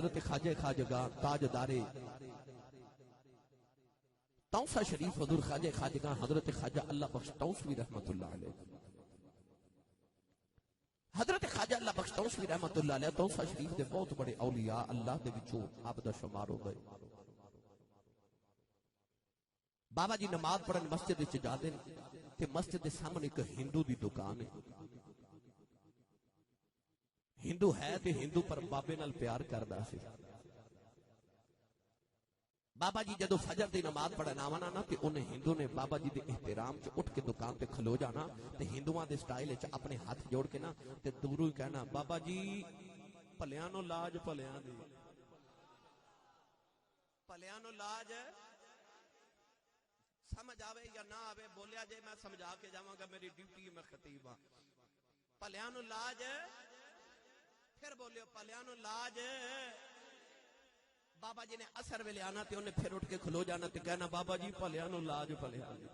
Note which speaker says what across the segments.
Speaker 1: حضرت خواجہ خواجگاں تاجدار توسا شریف حضور خواجہ خواجگاں حضرت خواجہ اللہ بخش توسوی رحمت اللہ علیہ، حضرت خواجہ اللہ بخش توسوی رحمت اللہ علیہ توسا شریف دے بہت بڑے اولیاء اللہ دے وچوں آپ دا شمار ہو گئے۔ بابا جی نماز پڑھن مسجد وچ جاندے تے مسجد دے سامنے ایک ہندو دی دکان ہے، ہندو ہے تے ہندو پر بابے نال پیار کردا سی۔ بابا جی جدو فجر دی نماز پڑھنا آنا نا تے انہیں ہندو نے بابا جی دے احترام چ اٹھ کے دکان تے کھلو جانا تے ہندوان دے سٹائل چ اپنے ہاتھ جوڑ کے نا تے دوروں ہی کہنا بابا جی پلیانو لاج پلیاں دی، پلیانو لاج سمجھ آوے یا نہ آوے بولیا جے میں سمجھا کے جاواں گا، میری ڈیوٹی میں خطیب ہاں۔ پلیانو لاج پھر بولیو پلیانو لاج۔ بابا جی نے اثر ویلے آنا تے انہیں پھر اٹھ کے کھلو جانا تے کہنا بابا جی پلیانو لاج پلیاں دی۔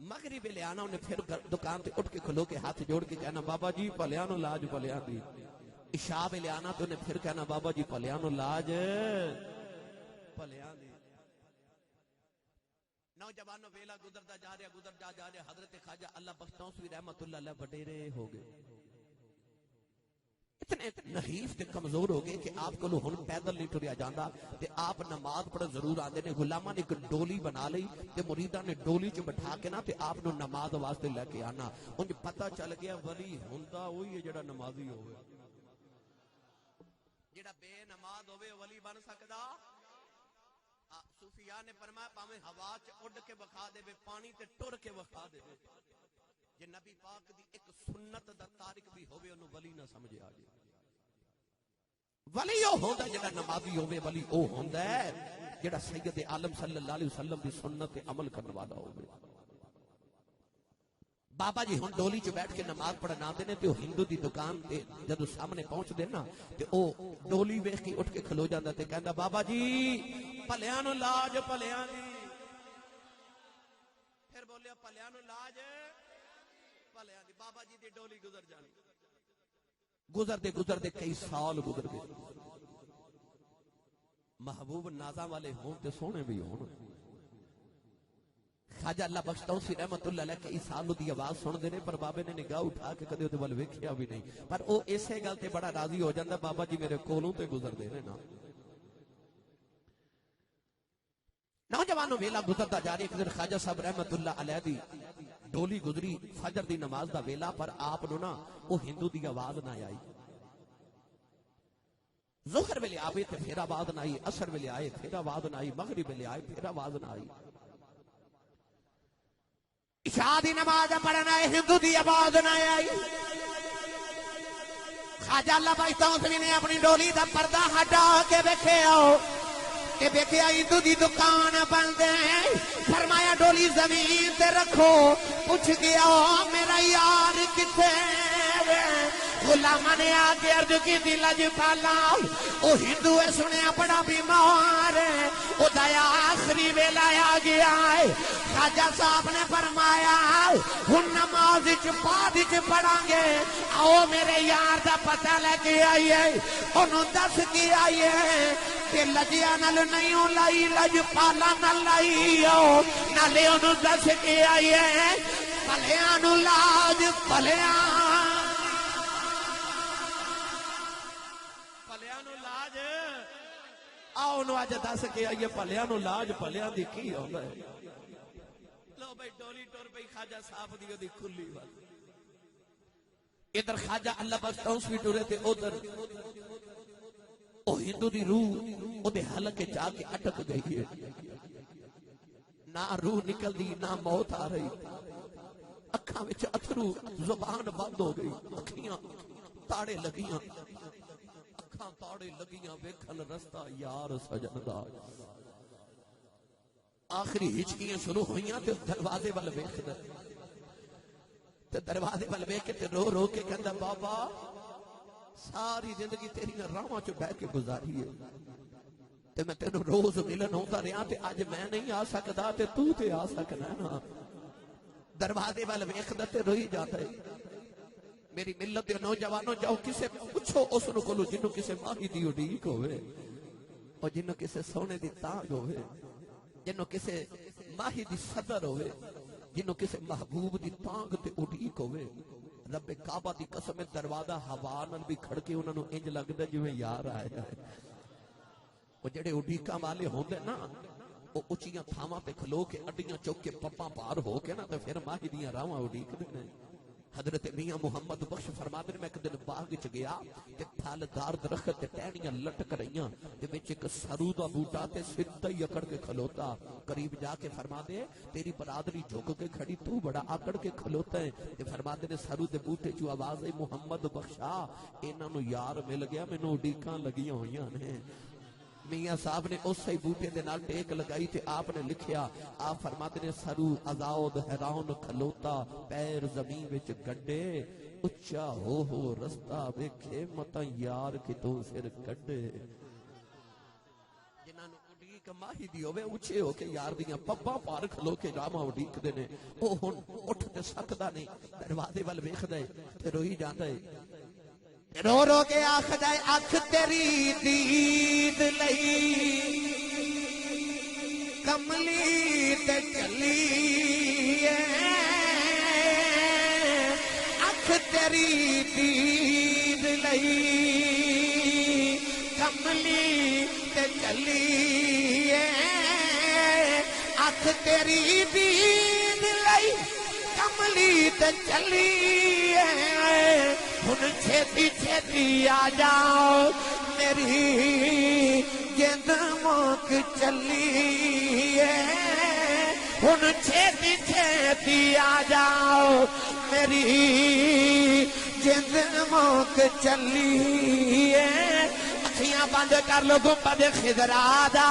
Speaker 1: مغرب ویلے آنا انہیں پھر دکان تے اٹھ کے کھلو کے ہاتھ جوڑ کے کہنا بابا جی پلیانو لاج پلیاں دی۔ عشاء ویلے آنا تے انہیں پھر کہنا بابا جی پلیانو لاج پلیاں دی۔ نوجوانوں ویلا گزردا جا رہا حضرت خواجہ اللہ بخش توسوی رحمت اللہ علیہ وڈیرے ہو گئے، اتنے نحیف تے کمزور ہو گئے کہ آپ کو ہن پیدل نہیں ٹریا جاندا تے آپ نماز پڑھ ضرور آندے نے۔ غلاماں نے ایک ڈولی بنا لئی تے مریداں نے ڈولی چ بٹھا کے نا تے آپ نو نماز واسطے لے کے آنا۔ انج پتہ چل گیا ولی ہوندا وہی ہے جڑا نمازی ہوے، جڑا بے نماز ہوے ولی بن سکدا۔ صوفیاء نے فرمایا پاویں ہوا چ اڑ کے وکھا دے پانی تے ٹر کے وکھا دے، جے نبی پاک دی ایک سنت دا تارک بھی ہوے اونوں ولی نہ سمجھے آ جائے۔ ولی او ہوندا جڑا نمازی ہوے، ولی او ہوندا ہے جڑا سید عالم صلی اللہ علیہ وسلم دی سنت تے عمل کرن والا ہوے۔ بابا جی ہن ڈولی چ بیٹھ کے نماز پڑھنا آندے نے تے او ہندو دی دکان تے جدوں سامنے پہنچ دے نا تے او ڈولی ویکھ کے اٹھ کے کھلو جاندا تے کہندا بابا جی پلیاں نو لاج پلیاں دی۔ پھر بولیا پلیاں نو لاج پلیاں دی۔ بابا جی دی ڈولی گزر جانی، گزر دے کئی سال گزر گئے۔ محبوب نازاں والے ہون تے سونے بھی ہون۔ خواجہ اللہ بخش توسوی رحمت اللہ علیہ کئی سال دی آواز سن دے نے پر بابے نے نگاہ اٹھا کے کدے اودے ول ویکھیا بھی نہیں، پر او اسے گل تے بڑا راضی ہو جاندا بابا جی میرے کولوں تے گزر دے نے نا۔ نوجوانوں ویلا گزرتا جا رہا، ایک دن خواجہ صاحب رحمت اللہ علیہ دی ڈولی گزری فجر دی نماز دا ویلا، پر آپ نو نا او ہندو دی آواز نہ آئی۔ ظہر ویلے آوے تے پھر آواز نہ آئی، عصر ویلے آئے پھر آواز نہ آئی، مغرب ویلے آئے پھر آواز نہ آئی۔ عشاء دی نماز پڑھنا ہے ہندو دی آواز نہ آئی۔ خواجہ اللہ بخش توسوی نے اپنی ڈولی دا پردہ ہٹا کے ویکھیا کہ ویکھیا ہندو دی دکان بند ہے۔ فرمایا ڈولی زمین تے رکھو، پوچھ گیا میرا یار کتے؟ غلاماں نے آگے عرض کی دی لجپالا او ہندو ہے سنیا بڑا بیمار ہے، او دیا آخری ویلا آ گیا ہے۔ خواجہ صاحب نے فرمایا ہن نماز وچ بعد وچ پڑھاں گے، آؤ میرے یار دا پتہ لے کے آئیے، انہوں دس کے آئیے کہ لجیا نال نہیں لائی لجپالا نہ لائیو، نالے انہوں دس کے آئیے پلیاں نو لاج پلیاں آؤ نو آج دس کے آئیے پلیاں نو لاج پلیاں دی کی ہوندا ہے۔ لو بھائی ڈولی ٹور پئی خواجہ صاحب دی دی کھلی والی، ادھر خواجہ اللہ بخش توسوی ٹورے تے ادھر او ہندو دی روح او دے حلقے جا کے اٹک گئی ہے، نہ روح نکل دی نہ موت آ رہی، اکھاں وچ اتھرو، زبان بند ہو گئی، اکھیاں تاڑے لگیاں، تاڑے لگیاں ویکھن رستہ یار سجن دا۔ آخری ہچکیاں شروع ہوئیاں تے دروازے ول ویکھدا تے دروازے ول ویکھ کے تے رو رو کے کہندا بابا ساری زندگی تیری راہاں چ بیٹھ کے گزاری ہے تے میں تینوں روز ملن ہوندا رہیا تے اج میں نہیں آ سکدا تے تو تے آ سکنا نا۔ دروازے ول ویکھدا تے روئی جاتا ہے۔ میری ملت دے نوجوانوں جاؤ کسے پوچھو اس نو کولو جنوں کسے ماہی دی اڈیک ہوئے اور جنوں کسے سونے دی تاج ہوئے جنوں کسے ماہی دی صدر ہوئے جنوں کسے محبوب دی تانگ تے اڈیک ہوئے رب کعبہ دی قسم دروازہ ہوا نال بھی کھڑکے انہاں نو انج لگدا جویں یار آیا ہے وہ جڑے اڈیکاں والے ہوندے نا وہ اچیاں تھاواں تے کھلو کے اڈیاں چوک کے پپاں پار ہو کے نا تے پھر ماہی دیاں راواں اڈیک دے نے حضرت میاں محمد بخش فرماتے ہیں میں ایک دن باغ وچ گیا تے پھلدار درخت تے ٹہنیاں لٹک رہیاں تے وچ ایک سرو دا بوٹا تے سدھا ہی اکڑ کے کھلوتا قریب جا کے فرماتے تیری برادری جھک کے کھڑی تو بڑا اکڑ کے کھلوتا ہے تے فرماتے نے سرو دے بوٹے چوں آواز آئی محمد بخشا انہاں نو یار مل گیا مینوں اڈیکاں لگیاں ہویاں نے میاں صاحب نے اس ہی بوٹے دے نال ٹیک لگائی تے آپ نے لکھیا آپ فرماتے نے سرو آزاد حیران کھلوتا پیر زمین وچ گڈے اچا ہو رستہ ویکھے متا یار کتوں سر کڈے جنہاں نو اڈیک ماہی دی ہوے اچھے ہو کے یار دیاں پپاں پار کھلو کے راواں اڈیک دے نے او ہن اٹھ تے سکدا نہیں دروازے ول ویکھدا ہے تے روئی جاندا ہے رو رو کے آخدا ہے اکھ تیری دید لئی کملی تے چلی اکھ تیری دید لئی کملی تے چلی اکھ تیری دید لئی کملی تے چلی ہن چھتی چھتی آ جاؤ میری جند موک چلی ہن چھتی چھتی آ جاؤ میری جند موک چلی اکھیاں بند کر لو گنبد خضرا دا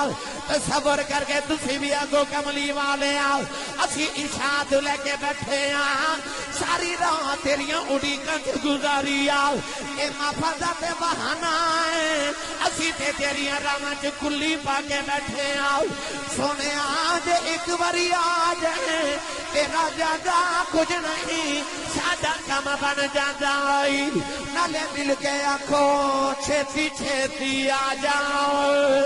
Speaker 1: تصور کر کے تسی بھی آگو کملی والے آؤ اسی عشاء لے کے بیٹھے آؤ ساری راہ تیریاں اڈیکاں تے گزاری آؤ اے محفظہ تے بہانہ ہے اسی تے تیریاں راہ چ کلی پا کے بیٹھے آؤ سونے آج ایک باری آ جائے تیرا جادا کچھ نہیں سادہ کم بن جاتا نالے مل کے آکھو چھتی چھتی آ جاؤ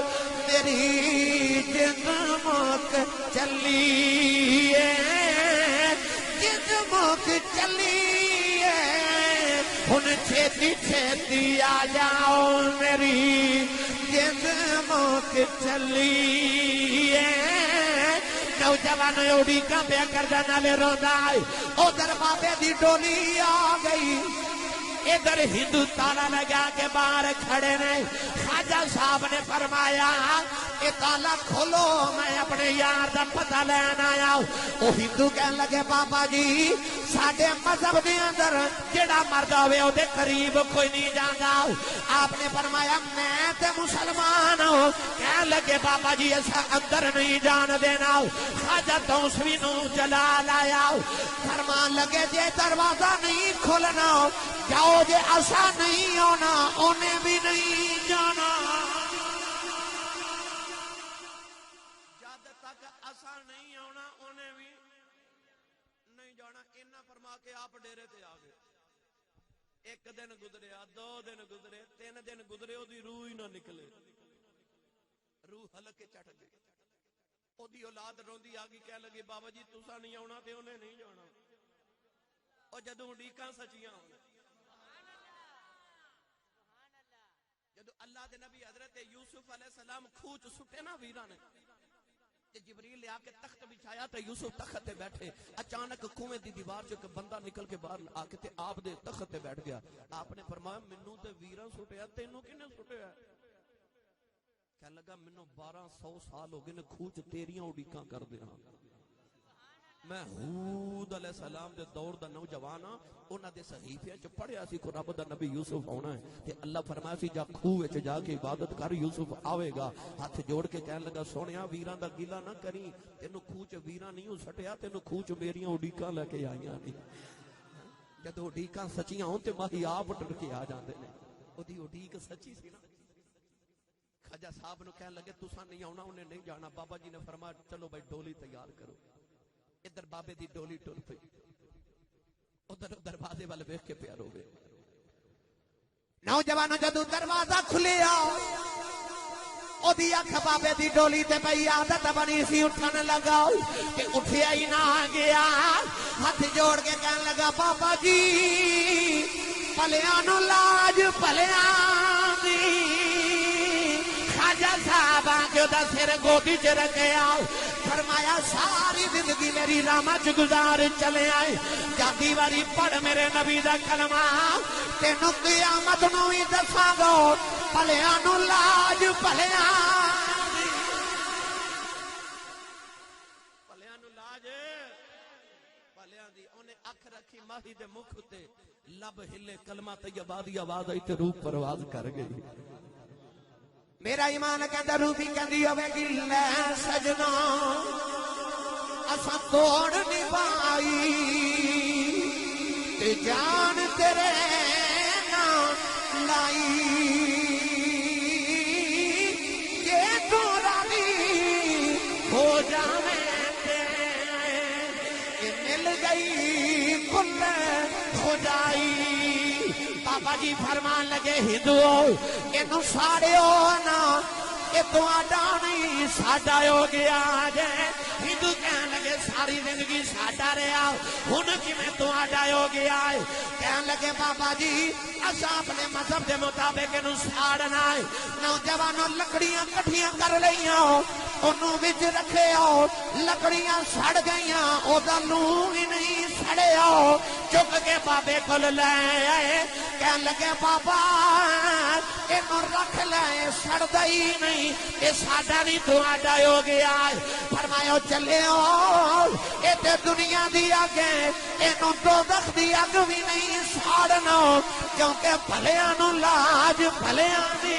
Speaker 1: میری جند موک چلی جند موک چلی ہن چھتی چھتی آ جاؤ میری جند موک چلی نوجوان اڈیکاں پیا کردا نالے روندا ہے ادھر بابے دی ڈولی آ گئی ادھر ہندو تالا لگا کے باہر کھڑے نے خواجہ صاحب نے فرمایا اے تالا کھولو میں اپنے یار دا پتہ لین آیا او ہندو کہنے لگے بابا جی ساڈے مذہب دے اندر جڑا مرد ہوئے او دے قریب کوئی نہیں جاندا آپ نے فرمایا میں تے مسلمان ہوں کہنے لگے بابا جی ایسا اندر نہیں جان دینا خواجہ توسوی نو جلا لایا فرمان لگے جے دروازہ نہیں کھولنا جاؤ جے ایسا نہیں ہونا انہیں بھی نہیں جانا جب تک ایسا نہیں ہونا انہیں بھی نہیں جانا انہاں فرما کے آپ ڈیرے تے آگئے ایک دن گزرے دو دن گزرے تین دن گزرے او دی روح ہی نہ نکلے روح ہلکے چٹ گئی او دی اولاد روندی آگی کہہ لگی بابا جی تسا نہیں آنا تے انہیں نہیں جانا او جدوں اڈیکاں سچیاں ہونا جدو اللہ دے نبی حضرت یوسف علیہ السلام کھوچ سٹے نا ویران نے جبریل لے آ کے تخت بچھایا تے یوسف تخت تے بیٹھے اچانک کنویں دی دیوار چوں کہ بندہ نکل کے باہر آ کے تے آپ دے تخت تے بیٹھ گیا آپ نے فرمایا منوں تے ویراں سٹیا تینوں کنے سٹیا کہنے لگا منوں 1200 سال ہو گئے نے کھوچ تیریاں اڈیکاں کر دیاں میں حود علیہ السلام دے دور دا نوجوان ہاں انہاں دے صحیفے چ پڑھیا سی کو رب دا نبی یوسف ہونا ہے تے اللہ فرمایا سی جا کھوہ وچ جا کے عبادت کر یوسف آوے گا ہاتھ جوڑ کے کہنے لگا سونیا ویراں دا گیلا نہ کری تینوں کھوچ ویراں نہیں سٹیا تینوں کھوچ میریاں اڈیکاں لے کے آئیاں نہیں جدوں اڈیکاں سچیاں ہون تے ماہی آپ ڈر کے آ جاندے نے اودی اڈیک سچی سی نا خواجہ صاحب نو کہنے لگے تساں نہیں آنا انہیں نہیں جانا بابا جی نے فرمایا چلو بھائی ڈولی تیار کرو ادھر بابے دی ڈولی ٹر پئی ادھر دروازے والے ویکھ کے پیار ہوئے
Speaker 2: نوجوانوں جدو دروازہ کھلیا اودی اکھ بابے دی ڈولی تے پئی عادت بنی سی اٹھن لگا کہ اٹھیا ہی نہ گیا ہاتھ جوڑ کے کہن لگا بابا جی پلیاں نو لاج پلیاں دی خواجہ صاحب آنکھ دا سر گودی چ رکھیا فرمایا ساری زندگی میری راما چ گزار چلے آئے جاندی واری پڑھ میرے نبی دا کلمہ تینوں قیامت نو ہی دساں گا پلیاں نو لاج پلیاں
Speaker 1: پلیاں نو لاج پلیاں دی اونے اکھ رکھی ماہی دے مکھ تے لب ہلے کلمہ طیبہ دی آواز آئی تے روح پرواز کر گئی
Speaker 2: میرا ایمان کہندا روح بھی کہندی ہوے گی لے سجنا اساں توڑ نبھائی تے جان تیرے نام لائی کہ تو راضی ہو جاویں تے کہ مل گئی کل خدائی بابا جی فرمان لگے ہندوؤں اینو ساڑیو نا کہ تہاڈا نہیں ساڈا ہو گیا جے ہندو کہن لگے ساری زندگی ساڈا رہا ہن کیویں تہاڈا ہو گیا ہے کہن لگے بابا جی اساں اپنے مذہب دے مطابق اینو ساڑنا ہے نوجوانوں لکڑیاں کٹھیاں کر لئیاں اونوں وچ رکھے آؤ لکڑیاں سڑ گئیاں او دا لوں ہی نہیں سڑیا چک کے بابے کول لے آئے کہن لگے بابا اینو رکھ لے سڑدا ہی نہیں اے ساڈا نہیں تہاڈا ہو گیا فرمایا چلیو اے تے دنیا دی اگ ہے اینو دوزخ دی اگ بھی نہیں ساڑنا کیونکہ بھلیاں نو لاج بھلیاں دی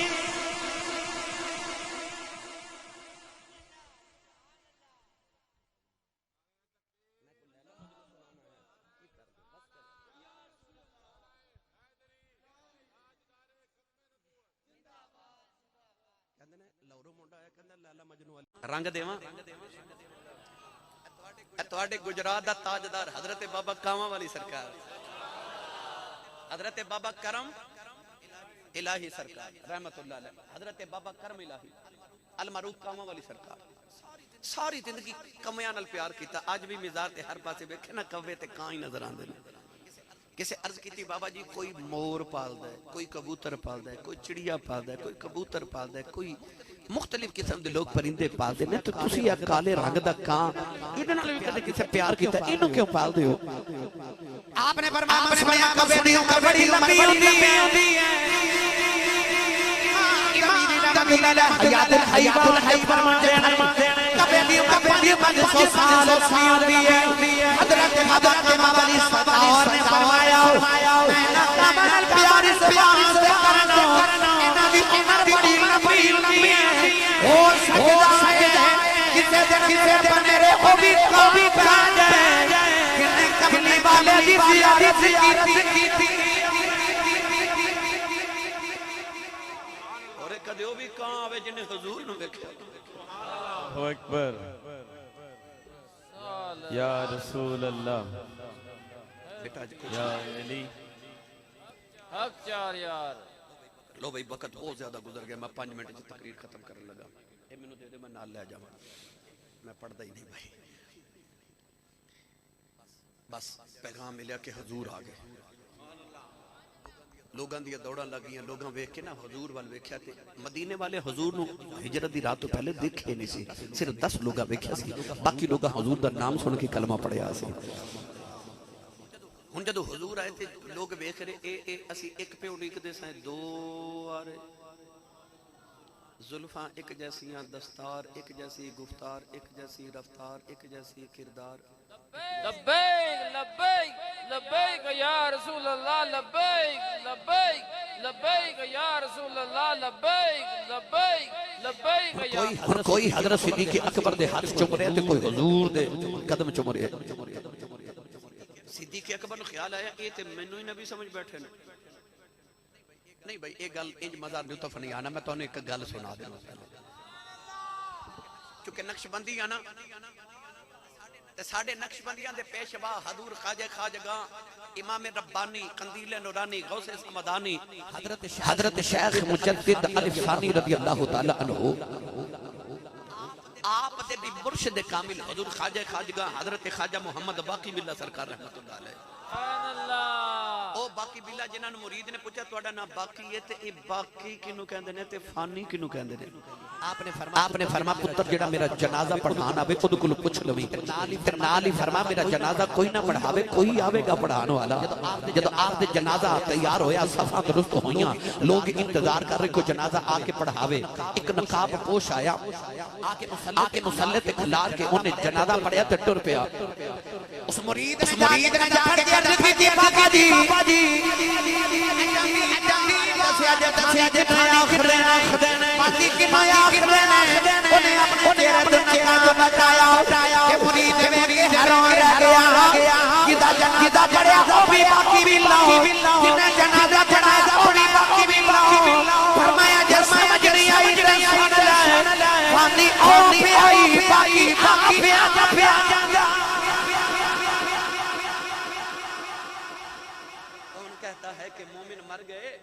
Speaker 3: رنگ دیواں تواڈے گجرات دا تاجدار حضرت بابا کاواں والی سرکار حضرت بابا کرم الہی سرکار رحمت اللہ علیہ حضرت بابا کرم الہی المعروف کاواں والی سرکار ساری زندگی کمیاں نال پیار کیتا اج بھی مزار تے ہر پاسے ویکھے نا کوے تے کاں ہی نظر آندے نے کسے عرض کیتی بابا جی کوئی مور پالدا ہے کوئی کبوتر پالدا ہے کوئی چڑیا پالدا ہے کوئی کبوتر پالدا ہے کوئی مختلف قسم دے لوگ پرندے پالدے نے تو تسی آ کالے رنگ دا کاں ایدے نال وی کدے کسے پیار کیتا اینو کیوں پالدے ہو
Speaker 2: آپ نے فرمایا سنیا کبے دی عمر بڑی لمبی ہوندی ہے حیات الحی فرماتے ہیں کبے دی عمر 500 سال ہوندی ہے حضرت مولا سرکار نے فرمایا کمال پیاری زبان سے کرنا انہاں دی عمر بڑی لمبی ہوندی ہے ہو سکدا ہے کسے دن میرے او بھی کھا جائے کہ کملی والے دی زیارت کیتی
Speaker 3: اور کدے او بھی کاں آوے جنے حضور نو ویکھیا
Speaker 4: اللہ اکبر یا رسول اللہ یا علی
Speaker 5: حق چار یار
Speaker 3: لو بھائی وقت بہت زیادہ گزر گیا میں 5 منٹ کی تقریر ختم کرنے لگا اے مینوں دے دے میں نال لے جاواں میں پڑھدا ہی نہیں بھائی بس پیغام ملیا کہ حضور آ گئے لوگاں دی دوڑاں لگیاں لوگاں ویکھ کے نا حضور وال ویکھیا تے مدینے والے حضور نو ہجرت دی رات تو پہلے دیکھے نہیں سی صرف 10 لوگاں ویکھیا سی باقی لوگاں حضور دا نام سن کے کلمہ پڑھیا سی ہن جدوں حضور آئے تے لوگ ویکھ رہے اے اسی ایک پہ اڑیکدے سائیں دو آ رہے زلفاں ایک جیسیاں دستار ایک جیسی گفتار ایک جیسی رفتار ایک جیسی کردار
Speaker 5: لبیک لبیک لبیک یا رسول اللہ لبیک لبیک لبیک یا رسول اللہ لبیک لبیک لبیک یا
Speaker 1: کوئی حضرت صدیق اکبر دے ہاتھ چوم رہے تے کوئی حضور دے قدم چوم رہے
Speaker 3: صدیق اکبر نو خیال آیا اے تے مینوں ہی نبی سمجھ بیٹھے نے نہیں بھائی ایک گل انج مزار لطف نہیں آنا میں تو ایک گل سنا دینا چونکہ نقش بندی آنا تے ساڈے نقشبندیاں دے پیشوا حضور خواجہ خواجگاں امام ربانی قندیل نورانی غوث سمدانی
Speaker 1: حضرت شیخ مجدد الف ثانی رضی اللہ تعالی عنہ
Speaker 3: آپ دے بھی مرشد کامل حضور خواجہ خواجگاں حضرت خواجہ محمد باقی باللہ سرکار رحمت اللہ علیہ
Speaker 5: سبحان اللہ
Speaker 3: او باقی باللہ جنہاں نوں مرید نے پوچھا تہاڈا نام باقی ہے تے اے باقی کینوں کہندے نے تے فانی کینوں کہندے نے
Speaker 1: آپ نے فرما پتر جڑا میرا جنازہ پڑھان آوے خود کول پوچھ لوی تے نال ہی فرما میرا جنازہ کوئی نہ پڑھاوے کوئی آوے گا پڑھان والا جدوں آپ دے جنازہ تیار ہویا صفاں درست ہویاں لوگ انتظار کر رہے کو جنازہ آ کے پڑھاوے ایک نقاب پوش آیا آ کے مصلی تے کھلار کے انہیں جنازہ پڑھیا تے ٹر پیا اس مرید نے جا کے عرض کی تھی بابا جی باقی کی مایا آخر دینے انہیں اپنے چہرے تو چہرہ بتایا کہ مرید میری حیران رہ گیا جدہ جنازہ پڑھیا وہ بھی باقی باللہ جنہیں جنازہ پڑھی باقی باللہ فرمایا جب سمجھ نہیں آئی رسول اللہ فانی اور پہ آئی باقی پہ آجا کون کہتا ہے کہ مومن مر گئے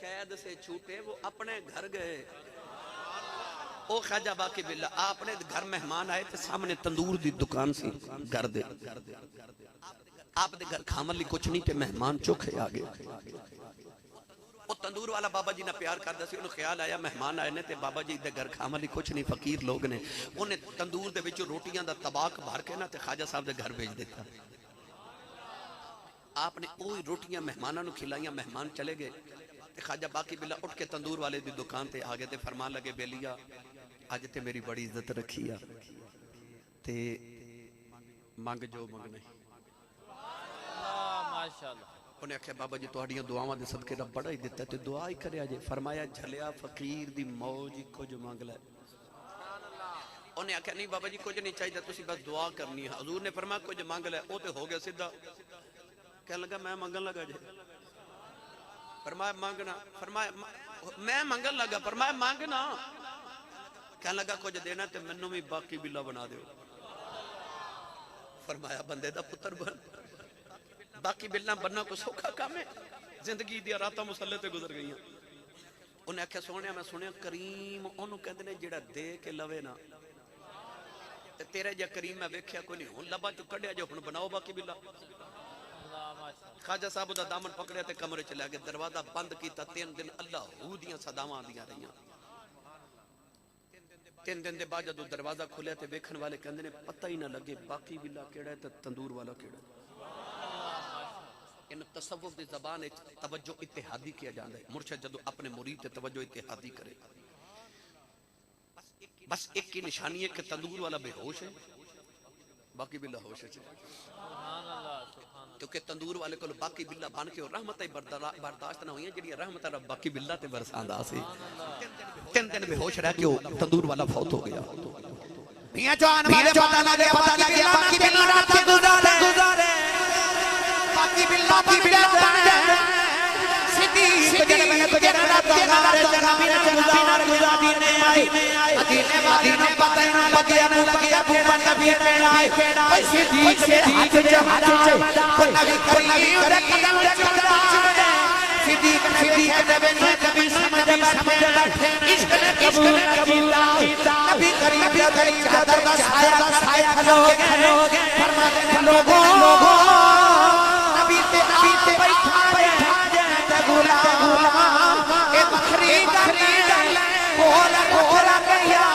Speaker 1: قید سے چھوٹے وہ اپنے گھر گئے او خواجہ باقی باللہ آپ نے گھر مہمان آئے تھے سامنے تندور دی دکان سی گھر دے آپ دے گھر کھامن لی کچھ نہیں تے مہمان چوکھے آگے او تندور والا بابا جی نہ پیار کردا سی انہوں خیال آیا مہمان آئے نے تے بابا جی دے گھر کھامن لی کچھ نہیں فقیر لوگ نے انہیں تندور دے وچوں روٹیاں دا طباق بھر کے نہ تے خواجہ صاحب دے گھر بھیج دیتا آپ نے اوہی روٹیاں مہماناں نو کھلائیاں مہمان چلے گئے خواجہ باقی باللہ اٹھ کے تندور والے دی دکان تے آگے تے فرمان لگے بیلیا آج تے میری بڑی عزت رکھی ہے تے مانگ جو مانگنے
Speaker 5: ماشاءاللہ
Speaker 3: انہیں کہا بابا جی تہاڈیاں دعاواں دے صدقے رب بڑا ہی دیتا ہے تے دعا ہی کریا جے فرمایا جھلیا فقیر دی موج ہی کچھ مانگ لے انہیں کہا نہیں بابا جی کچھ نہیں چاہیے تسی بس دعا کرنی ہے حضور نے فرمایا کچھ مانگ لے او تے ہو گیا سیدھا کہنے لگا میں مانگن لگا جے فرمایا مانگنا فرمایا میں مانگن لگا فرمایا مانگنا کہنے لگا کچھ دینا تے منوں بھی باقی باللہ بنا دیو فرمایا بندے دا پتر بن باقی باللہ بننا کو سوکھا کام ہے زندگی دیا راتاں مسلح تے گزر گئی ہیں انہیں آکھیا سونیا میں سنیا کریم انہوں کہندے نے جڑا دے کے لوے نا تے تیرے جا کریم میں ویکھیا کوئی نہیں ہن لبا چ کڈیا جو ہن بناؤ باقی باللہ خواجہ صاحب دا دامن پکڑیا تے کمرے چلے گئے دروازہ بند کیتا 3 دن اللہ ہو دیاں صداواں آندیاں رہیاں 3 دن دے بعد جدوں دروازہ کھلیا تے ویکھن والے کہندے نے پتہ ہی نہ لگے باقی باللہ کیڑا ہے تے تندور والا کیڑا ہے ان تصوف دی زبان وچ توجہ اتحادی کیا جاندا ہے مرشد جدوں اپنے مرید تے توجہ اتحادی کرے بس ایک کی نشانی ہے کہ تندور والا بے ہوش ہے باقی باللہ ہوش ہے کیونکہ تندور والے کو باقی باللہ بن کے اور رحمتیں برداشت نہ ہوئی ہیں جڑی رحمت رب باقی باللہ تے برساندا سی 3 دن بے ہوش رہ کے تندور والا فوت ہو گیا
Speaker 2: میاں جوان والے پتہ لگے باقی باللہ رات گزارے باقی باللہ بن جائے صدیق جڑے میں کو جڑا رات گزارے جنابی نے گزارے مدینے والی نو پتہ ہی نہ لگیا ابو بکر بھی پیڑائے صدیق جہاد کوئی نبی کریم دے قدم چلدا صدیق نے کبھی سمجھ بیٹھے عشق نے قبول کیتا نبی کریم دے چادر دا سایہ کھلو گئے فرماتے ہیں لوگوں نبی تے بیٹھا جائے تے غلام اے بکری کرے کولا گیا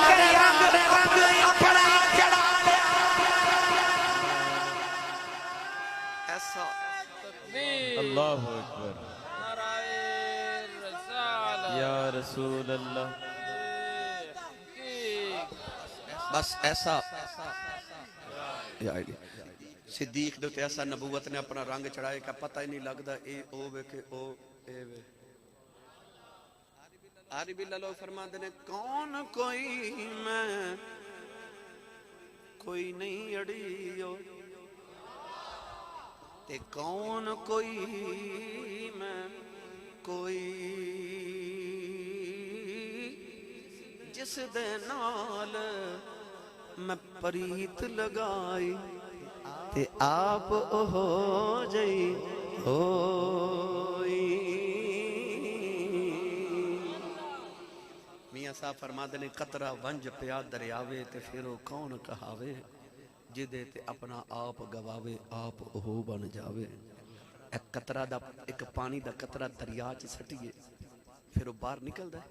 Speaker 2: رنگ اپنا چڑھا
Speaker 3: ایسا
Speaker 4: اللہ اکبر
Speaker 5: نعرہ رسالہ
Speaker 4: یا رسول اللہ
Speaker 3: بس ایسا صدیق دے تے ایسا نبوت نے اپنا رنگ چڑھائے کہ پتہ ہی نہیں لگدا اے او وے کہ او اے وے آری باللہ لوگ فرماتے ہیں کون کوئی میں کوئی نہیں اڑیو تے کون کوئی میں کوئی جس دے نال میں پریت لگائی تے آپ ہو جئی ہوئی میاں صاحب فرما دے قطرہ ونج پیا دریاوے تے پھر وہ کون کہاوے جدے تے اپنا آپ گواوے آپ ہو بن جاوے ایک قطرہ دا ایک پانی دا قطرہ دریا چ سٹیے پھر وہ باہر نکل دا ہے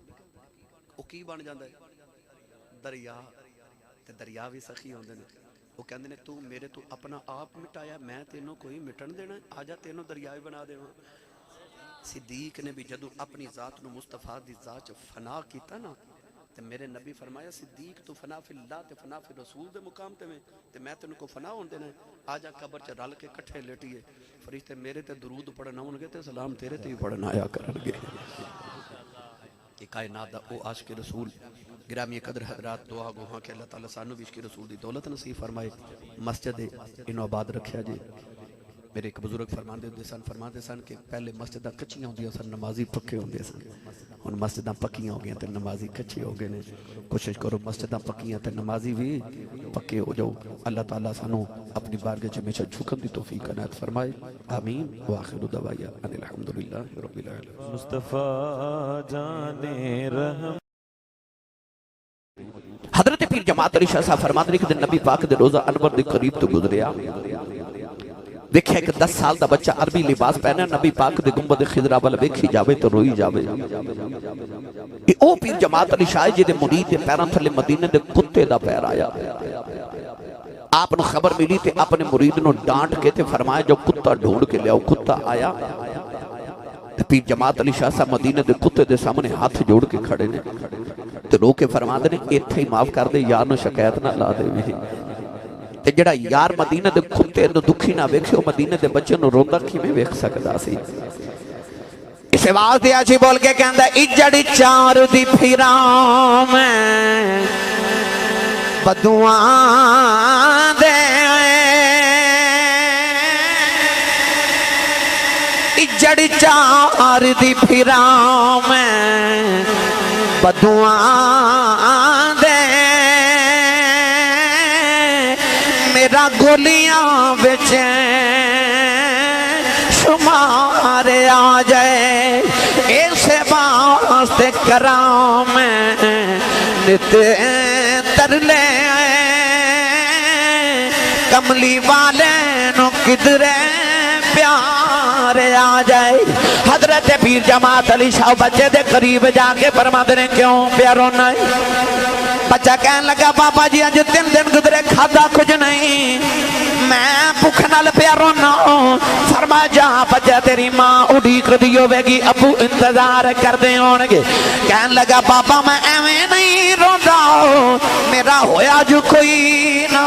Speaker 3: وہ کی بن جاندہ ہے دریا تے دریا بھی سخی ہوندے نے وہ کہندے نے تو میرے تو اپنا آپ مٹایا میں تینوں کوئی مٹن دینا آجا تینوں دریاوی بنا دے صدیق نے بھی جدو اپنی ذات نو مصطفیٰ دی ذات فنا کیتا نا تے میرے نبی فرمایا صدیق تو فنا فی اللہ تے فنا فی رسول دے مقام تے تے میں تینوں کو فنا ہون دینا آجا قبر چ رل کے کٹھے لیٹیے فرشتے میرے تے درود پڑھنا ہون گے تے سلام تیرے تے بھی پڑھنا آیا کرن گے یہ کائنات دا او عاشق رسول گرامی قدر حضرات دعا گوہاں کہ اللہ تعالیٰ سانو بھی عشق رسول دی دولت نصیب فرمائے مسجد انو آباد رکھیا جی میرے ایک بزرگ فرماندے سن کہ پہلے مسجدہ کچیاں ہوندیاں سن نمازی پکے ہوندے سن ہن مسجدہ پکیاں ہو گیا تے نمازی کچے ہو گئے نے کوشش کرو مسجدہ پکیاں تے نمازی بھی پکے ہو جاؤ اللہ تعالیٰ سانو اپنی بارگاہ چ ہمیشہ جھکن دی توفیق عنایت فرمائے آمین وآخر دعوانا ان الحمدللہ رب العالمین
Speaker 4: مصطفیٰ جانے رحم
Speaker 2: حضرت پیر جماعت علی شاہ صاحب فرماتے ہیں کہ نبی پاک دے روزہ انور دے قریب تو گزریا دیکھیں کہ 10 سال دا بچہ عربی لباس پہنے نبی پاک دے گنبد خضرا والا ویکھی جاوے تو روئی جاوے او پیر جماعت علی شاہ جی دے مرید دے پیراں تھلے مدینے دے کتے دا پیر آیا آپ نے خبر ملی تے اپنے مرید نو ڈانٹ کے تے فرمایا جو کتا ڈھونڈ کے لیا کتا آیا پیر جماعت علی شاہ صاحب مدینے دے کتے دے سامنے ہاتھ جوڑ کے کھڑے نے تے رو کے فرما دے ایتھے ہی معاف کر دے یار نو شکایت نہ لا دے بھی تے جڑا یار مدینے دے کتے نو دکھی نہ ویکھے مدینے دے بچے نو روندا کیویں ویکھ سکدا سی اسے آواز دیا جی بول کے کہندا اجڑ چار دی پھراں میں بدواں دے اجڑ چار دی پھراں میں بدواں دے میرا گولیاں بچ شمار آ جائے ایسے واسطے کرام نت ترلے کملی والے نو کدرے پیار آ جائے حضرت پیر جماعت علی شاہ بچے دے قریب جا کے فرماتے ہیں کیوں پیاروں نہیں بچہ کہنے لگا بابا جی آج 3 دن گزرے کھادا کچھ نہیں میں بھوک نال پیاروں نہ فرمایا جہاں بچہ تیری ماں اڑیک دی ہوے گی ابو انتظار کر دے ہون گے کہنے لگا بابا میں ایویں نہیں روندا میرا ہویا جو کوئی نہ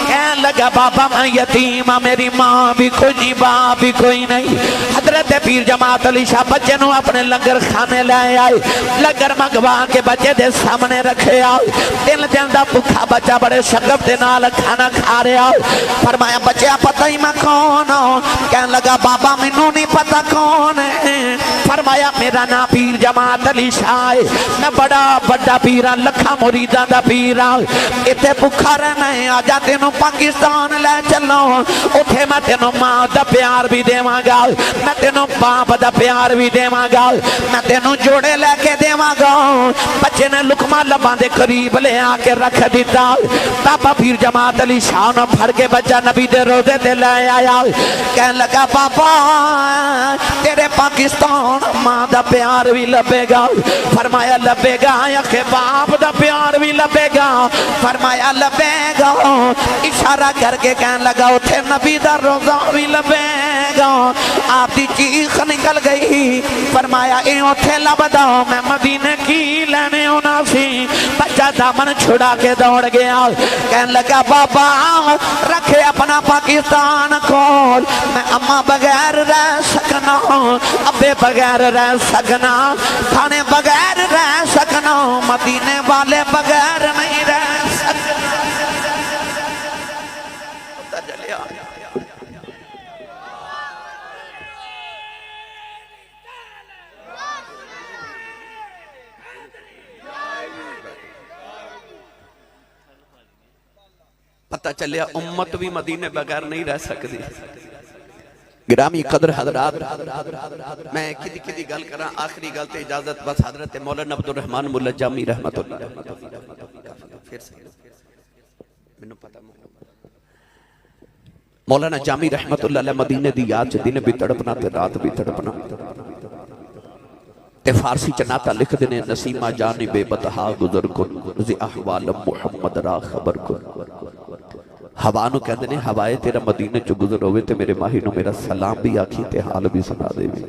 Speaker 2: کہنے لگا بابا میں یتیم ہاں میری ماں بھی کوئی نہیں باپ بھی کوئی نہیں حضرت پیر جماعت علی شاہ بچے نو اپنے لنگر کھانے لائے آئے لنگر منگوا کے بچے دے سامنے رکھے آئے 3 دن دا بھوکا بچہ بڑے شگف دے نال کھانا کھا رہے آئے فرمایا بچہ پتہ ہی میں کون ہوں کہنے لگا بابا منو نہیں پتہ کون ہے فرمایا میرا نا پیر جماعت علی شاہ ہے میں بڑا بڑا پیرا لکھا مریدہ دا پیرا اتے بھوکا رہنا ہے آجا تینوں پاکستان لے چلو اتھے میں تینوں ماں دا پیار بھی دے گا میں تینوں باپ دا پیار بھی دے گا میں تینوں جوڑے لے کے دے گا بچے نے لکمہ لباں دے قریب لے آ کے رکھ دیتا بابا پیر جماعت علی شاہ نو پھڑ کے بچہ نبی دے روزے دے لے آیا کہنے لگا بابا تیرے پاکستان ماں دا پیار بھی لبے گا فرمایا لبے گا یا کہ باپ دا پیار بھی لبے گا فرمایا لبے گا اشارہ کر کے کہنے لگا اتھے نبی دا روزہ بھی لبے گا آپ دی چیخ نکل گئی فرمایا اے اتھے لبدا میں مدینے کی لینے ہونا سی بچہ دامن چھڑا کے دوڑ گیا کہنے لگا بابا رکھے اپنا پاکستان کھول میں اماں بغیر رہ سکنا ابے بغیر رہ سکنا کھانے بغیر رہ سکنا مدینے والے بغیر نہیں رہ سکنا
Speaker 3: پتہ چلیا امت بھی مدینے بغیر نہیں رہ سکتی.
Speaker 1: گرامی قدر حضرات،
Speaker 3: میں کدی گل کراں آخری گل تے اجازت بس حضرت مولانا عبدالرحمن ملا جامی رحمت اللہ پھر سے مینوں پتہ
Speaker 1: مولانا جامی رحمت اللہ علیہ مدینے دی یاد چ دن بھی تڑپنا تے رات بھی تڑپنا تے فارسی چ نعتہ لکھ دینے نسیمہ جانب بتہا گزر کن زی احوال محمد را خبر کن. ہوا نو کہندے نے ہوائے تیرا مدینے چ گزر ہوئے تے میرے ماہی نو میرا سلام بھی آکھی تے حال بھی سنا دے بھی.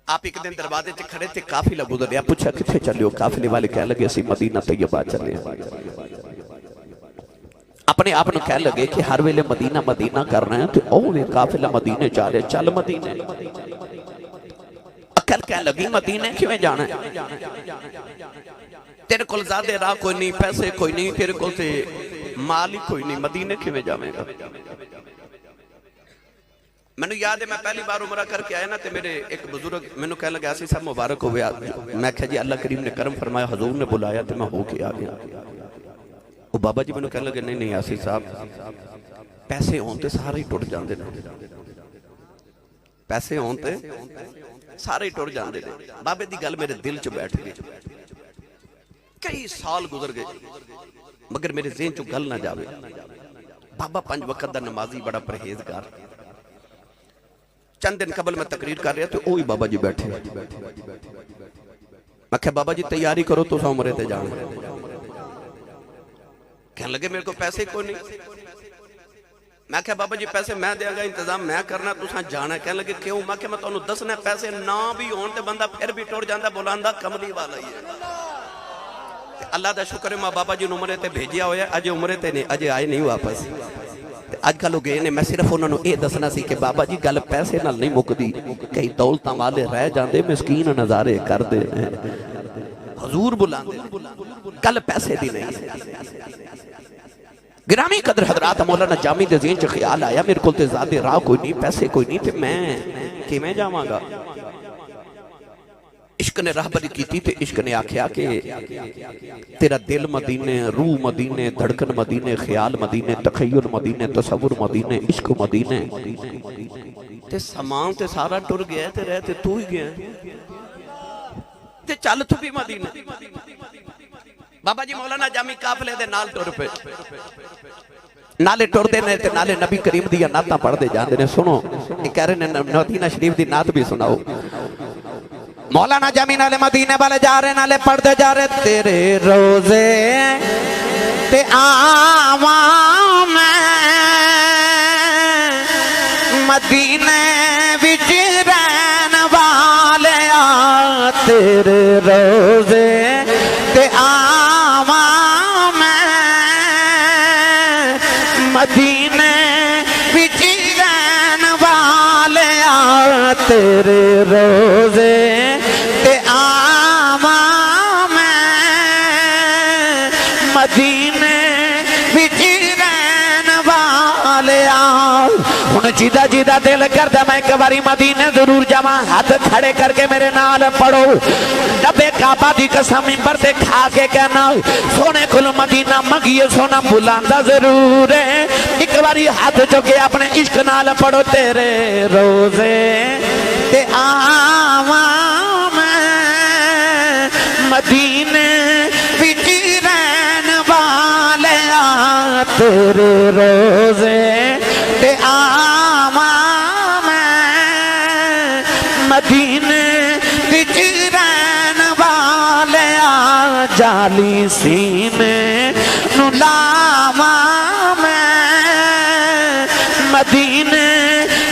Speaker 3: آپ ایک دن دروازے تے کھڑے تھے
Speaker 1: قافلہ گزر گیا، پوچھا کتھے چلے ہو؟ قافلے والے کہہ لگے اسی مدینہ طیبہ چلے ہیں. اپنے آپ نو کہہ لگے کہ ہر ویلے مدینہ مدینہ کر رہے ہیں تو اوہ قافلہ مدینے جا رہے، چل مدینے. عقل کہہ لگی مدینے کیوں جانا ہے؟
Speaker 3: تیرے کول زیادہ راہ کوئی نہیں، پیسے کوئی نہیں، تیرے کول سے مال ہی کوئی نہیں، مدینے کیوں جاویں گا؟ میں نے یاد ہے میں پہلی بار عمرہ کر کے آیا نا تے میرے ایک بزرگ میں نے کہنے لگا ایسی صاحب مبارک ہوئے. میں کہا جی اللہ کریم نے کرم فرمایا، حضور نے بلایا تے میں ہو کے آ گیا. وہ بابا جی میں نے کہنے لگے نہیں آسی صاحب پیسے ہون تے سارے ہی ٹوٹ جاندے نے، پیسے ہون تے سارے ہی ٹوٹ جاندے نے. بابے دی گل میرے دل چ بیٹھ گئی. کئی سال گزر گئے مگر میرے ذہن چ گل نہ جاوے. بابا 5 وقت دا نمازی بڑا پرہیزگار. چند دن قبل میں تقریر کر رہا تو اوہی بابا جی بیٹھے. میں کہا بابا جی تیاری کرو تو سا عمرے تے جانا. کہنے لگے میرے کو پیسے کوئی نہیں. میں کہا بابا جی پیسے میں دیا گا، انتظام میں کرنا، تو سا جانا. کہنے لگے کیوں؟ میں کہا میں تو انہوں دسنا پیسے نہ بھی ہون تے بندہ پھر بھی ٹوڑ جاندہ بولاندہ کملی والا ہی ہے. اللہ دا شکر ہے ماں بابا جی عمرے تے بھیجیا ہویا، اجے عمرے تے نہیں، اجے آئے نہیں واپس. آج کل گئے نے، میں صرف انہوں نے یہ دسنا سی کہ بابا جی گل پیسے نال نہیں مکدی، کئی دولتاں والے رہ جاندے مسکین نظارے کر دے حضور بلاندے، گل پیسے دی نہیں. گرامی قدر حضرات، مولانا جامی دے ذہن چ خیال آیا میرے کول تے زیادہ راہ کوئی نہیں، پیسے کوئی نہیں، تے میں کیویں جاواں گا؟ عشق نے راہبری کیتی تے عشق نے آکھیا کہ تیرا دل مدینے، روح مدینے، دھڑکن مدینے، خیال مدینے، تخیل مدینے، تصور مدینے، عشق مدینے. تے سامان تے سارا ٹر گیا تے رہتے تو ہی گیا تے چل تو بھی مدینے. بابا جی مولانا جامی قافلے دے نال ٹر پے، نالے ٹر دے نے تے نالے نبی کریم دیا نعتاں پڑھ دے جاندے نے. سنو یہ کہہ رہے نے مدینہ شریف دی نعت بھی سناؤ. مولانا جامی نالے مدینے والے جا رہے، نالے پڑھ دے جا رہے. تیرے روزے تے آواں میں مدینے وچ رہن والے آ. تیرے روزے تے آواں میں مدینے وچ رہن والے آ. تیرے روزے مدینے وچ رہن والے آ. ہن جیدہ جیدہ دل کردا میں ایک باری مدینے ضرور جاواں. ہاتھ کھڑے کر کے میرے نال پڑھو. نبے کعبہ دی قسم منبر تے کھا کے کہنا سونے کول مدینہ منگیے سونا بلاندا ضرور ہے. ایک باری ہاتھ چکے اپنے عشق نال پڑھو. تیرے روزے تے آواں میں مدینے وچ رہن والے آ. تیرے روزے تے آواں میں مدینے وچ رہن والے آ. جالی سینے نو لاواں میں مدینے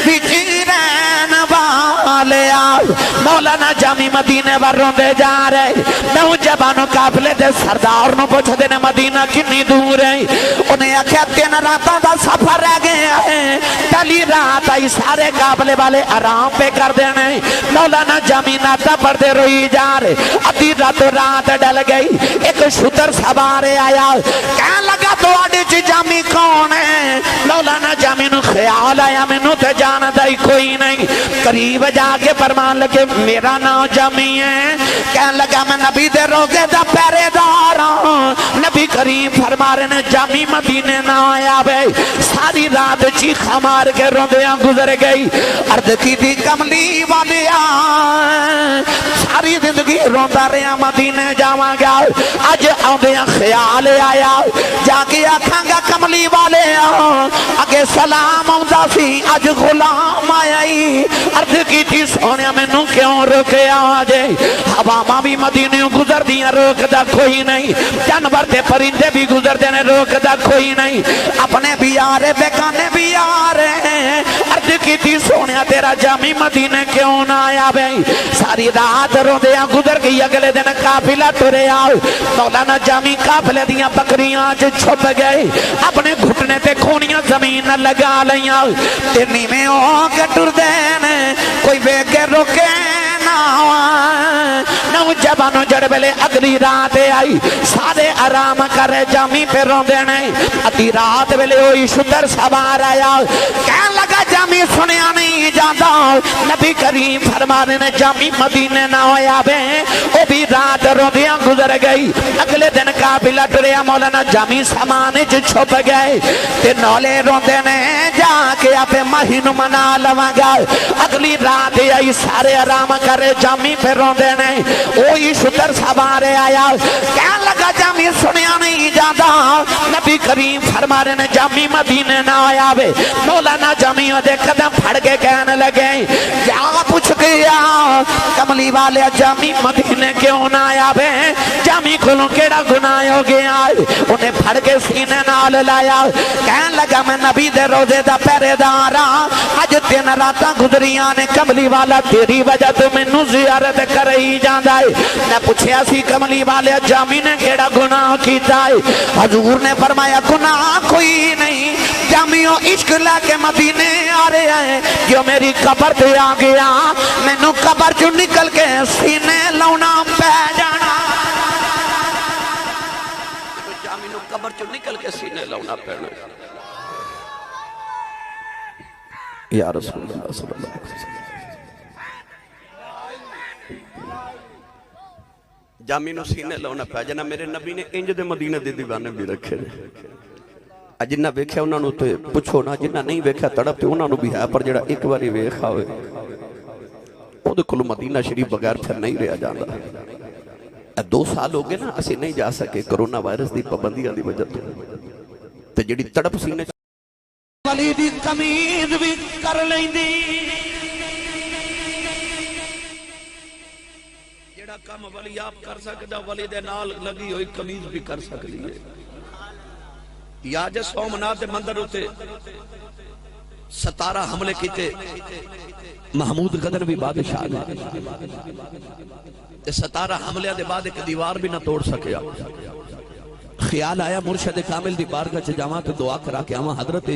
Speaker 3: وچ رہن والے آ. مولانا جامی مدینے وروں دے جا رہے. نوجوانوں قافلے دے سردار نو پوچھ دے نے مدینہ کنی دور ہے. انہیں آکھیا 3 راتاں دا سفر رہ گیا ہے، پہلی رات آئی سارے قافلے والے آرام پہ کر دینے. مولانا جامی نعتاں پڑھتے روئی جا رہے. ادھی رات ڈل گئی. ایک شتر سوارے آیا کہنے لگا تواڈے چ جامی کون ہے؟ مولانا جامی نو خیال آیا مینوں تے جاندا ہی کوئی نہیں. قریب جا کے فرمان لگے میرا نام جامی ہے. کہنے لگا میں نبی دے روزے دا پہرے دار
Speaker 2: نبی کریم فرما رہے نے جامی مدینے نہ آیا بے ساری رات چیخا مار کے روندیاں گزر گئی عرض کی تھی کملی والیا ساری زندگی روندا رہا مدینے جاواں گا اج آندیاں خیال آیا جا کے آکھاں گا کملی والیا اگے سلام آندا سی اج غلام آئی عرض کی تھی سونیا مینوں کیوں روکیا جے ہواواں بھی مدینے گزر دیاں روکدا کوئی نہیں جانور تے پرندے بھی گزر دینے روکدا کوئی نہیں اپنے بھی آ رہے بیگانے بھی آ رہے عرض کی تھی سونیا تیرا جامی مدینے کیوں نہ آیا بھائی ساری رات روندیاں گزر گئی اگلے دن قافلہ ٹرے آؤ مولانا جامی قافلے دیاں بکریاں چھپ گئے اپنے گھٹنے تے کھونیاں زمین لگا لیاں تے نیویں ہو کے ٹر دینے کوئی بے کے روکے نوجوانوں جڑ بلے اگلی رات آئی سارے آرام کرے جامی پہ روندے نہیں ادھی رات بلے ہوئی شتر سوار آیا کہنے لگا جامی سنیا نہیں جاتا نبی کریم فرمانے نے جامی مدینے نہ ہویا بے وہ بھی رات روندیاں گزر گئی اگلے دن قافلہ ٹریا مولانا جامی سامانے چھپ گئے تے نولے روندے نے جا کے آپ مہینو منا لواں گا اگلی رات آئی سارے آرام کرے جامی پہ روندے نہیں وہی شتر سوارے آیا کہنے لگا جامی سنیا نہیں جاتا نبی کریم فرمانے نے جامی مدینے نہ آیا بے مولانا جامی دے قدم پھڑ کے کہنے لگے کیا پوچھ گیا کملی والے جامی مدینے کیوں نہ آیا بے جامی کھلوں کیڑا گناہ ہو گیا انہیں پھڑ کے سینے نال لایا کہنے لگا میں نبی دے روزے دا پہرے دارا اج 3 راتاں گزریاں نے کملی والا تیری وجہ تو مینوں زیارت کر ہی جاندا ہے میں پوچھیا سی کملی والے جامی نے کیڑا گناہ کیتا ہے حضور نے فرمایا گناہ کوئی نہیں جامیوں عشق لے کے مدینے آ رہے ہیں جو میری قبر تے آ گیا مینوں قبر چوں نکل کے سینے لاؤنا پہ جانا
Speaker 3: جامی نو قبر چوں نکل کے سینے لاؤنا پینا
Speaker 1: یا رسول اللہ صلی اللہ علیہ وسلم
Speaker 3: جامی نو سینے لاؤنا پہ جانا میرے نبی نے انج دے مدینے دے دیوانے بھی رکھے جنہ ویکھیا انہاں نو تے پوچھو نا جنہ نہیں ویکھیا تڑپ تے انہاں نو بھی ہے پر جڑا ایک باری ویکھا ہوئے او دے کلو مدینہ شریف بغیر پھر نہیں رہا جاندا 2 سال ہو گئے نا اسے نہیں جا سکے کرونا وائرس دی پابندیاں دی وجہ تے جڑی تڑپ سینے
Speaker 2: ولی دی قمیض بھی کر لیندی
Speaker 1: جڑا کام ولی آپ کر سکدا ولی دے نال لگی ہوئی قمیض بھی کر سکدی ہے یا جے سومنات دے مندر ہوتے 17 حملے کیتے محمود غدر بھی بادشاہ نے 17 حملے دے بعد ایک دیوار بھی نہ توڑ سکیا خیال آیا مرشد کامل دی بارگاہ چ جاواں تے دعا کرا کے آواں حضرت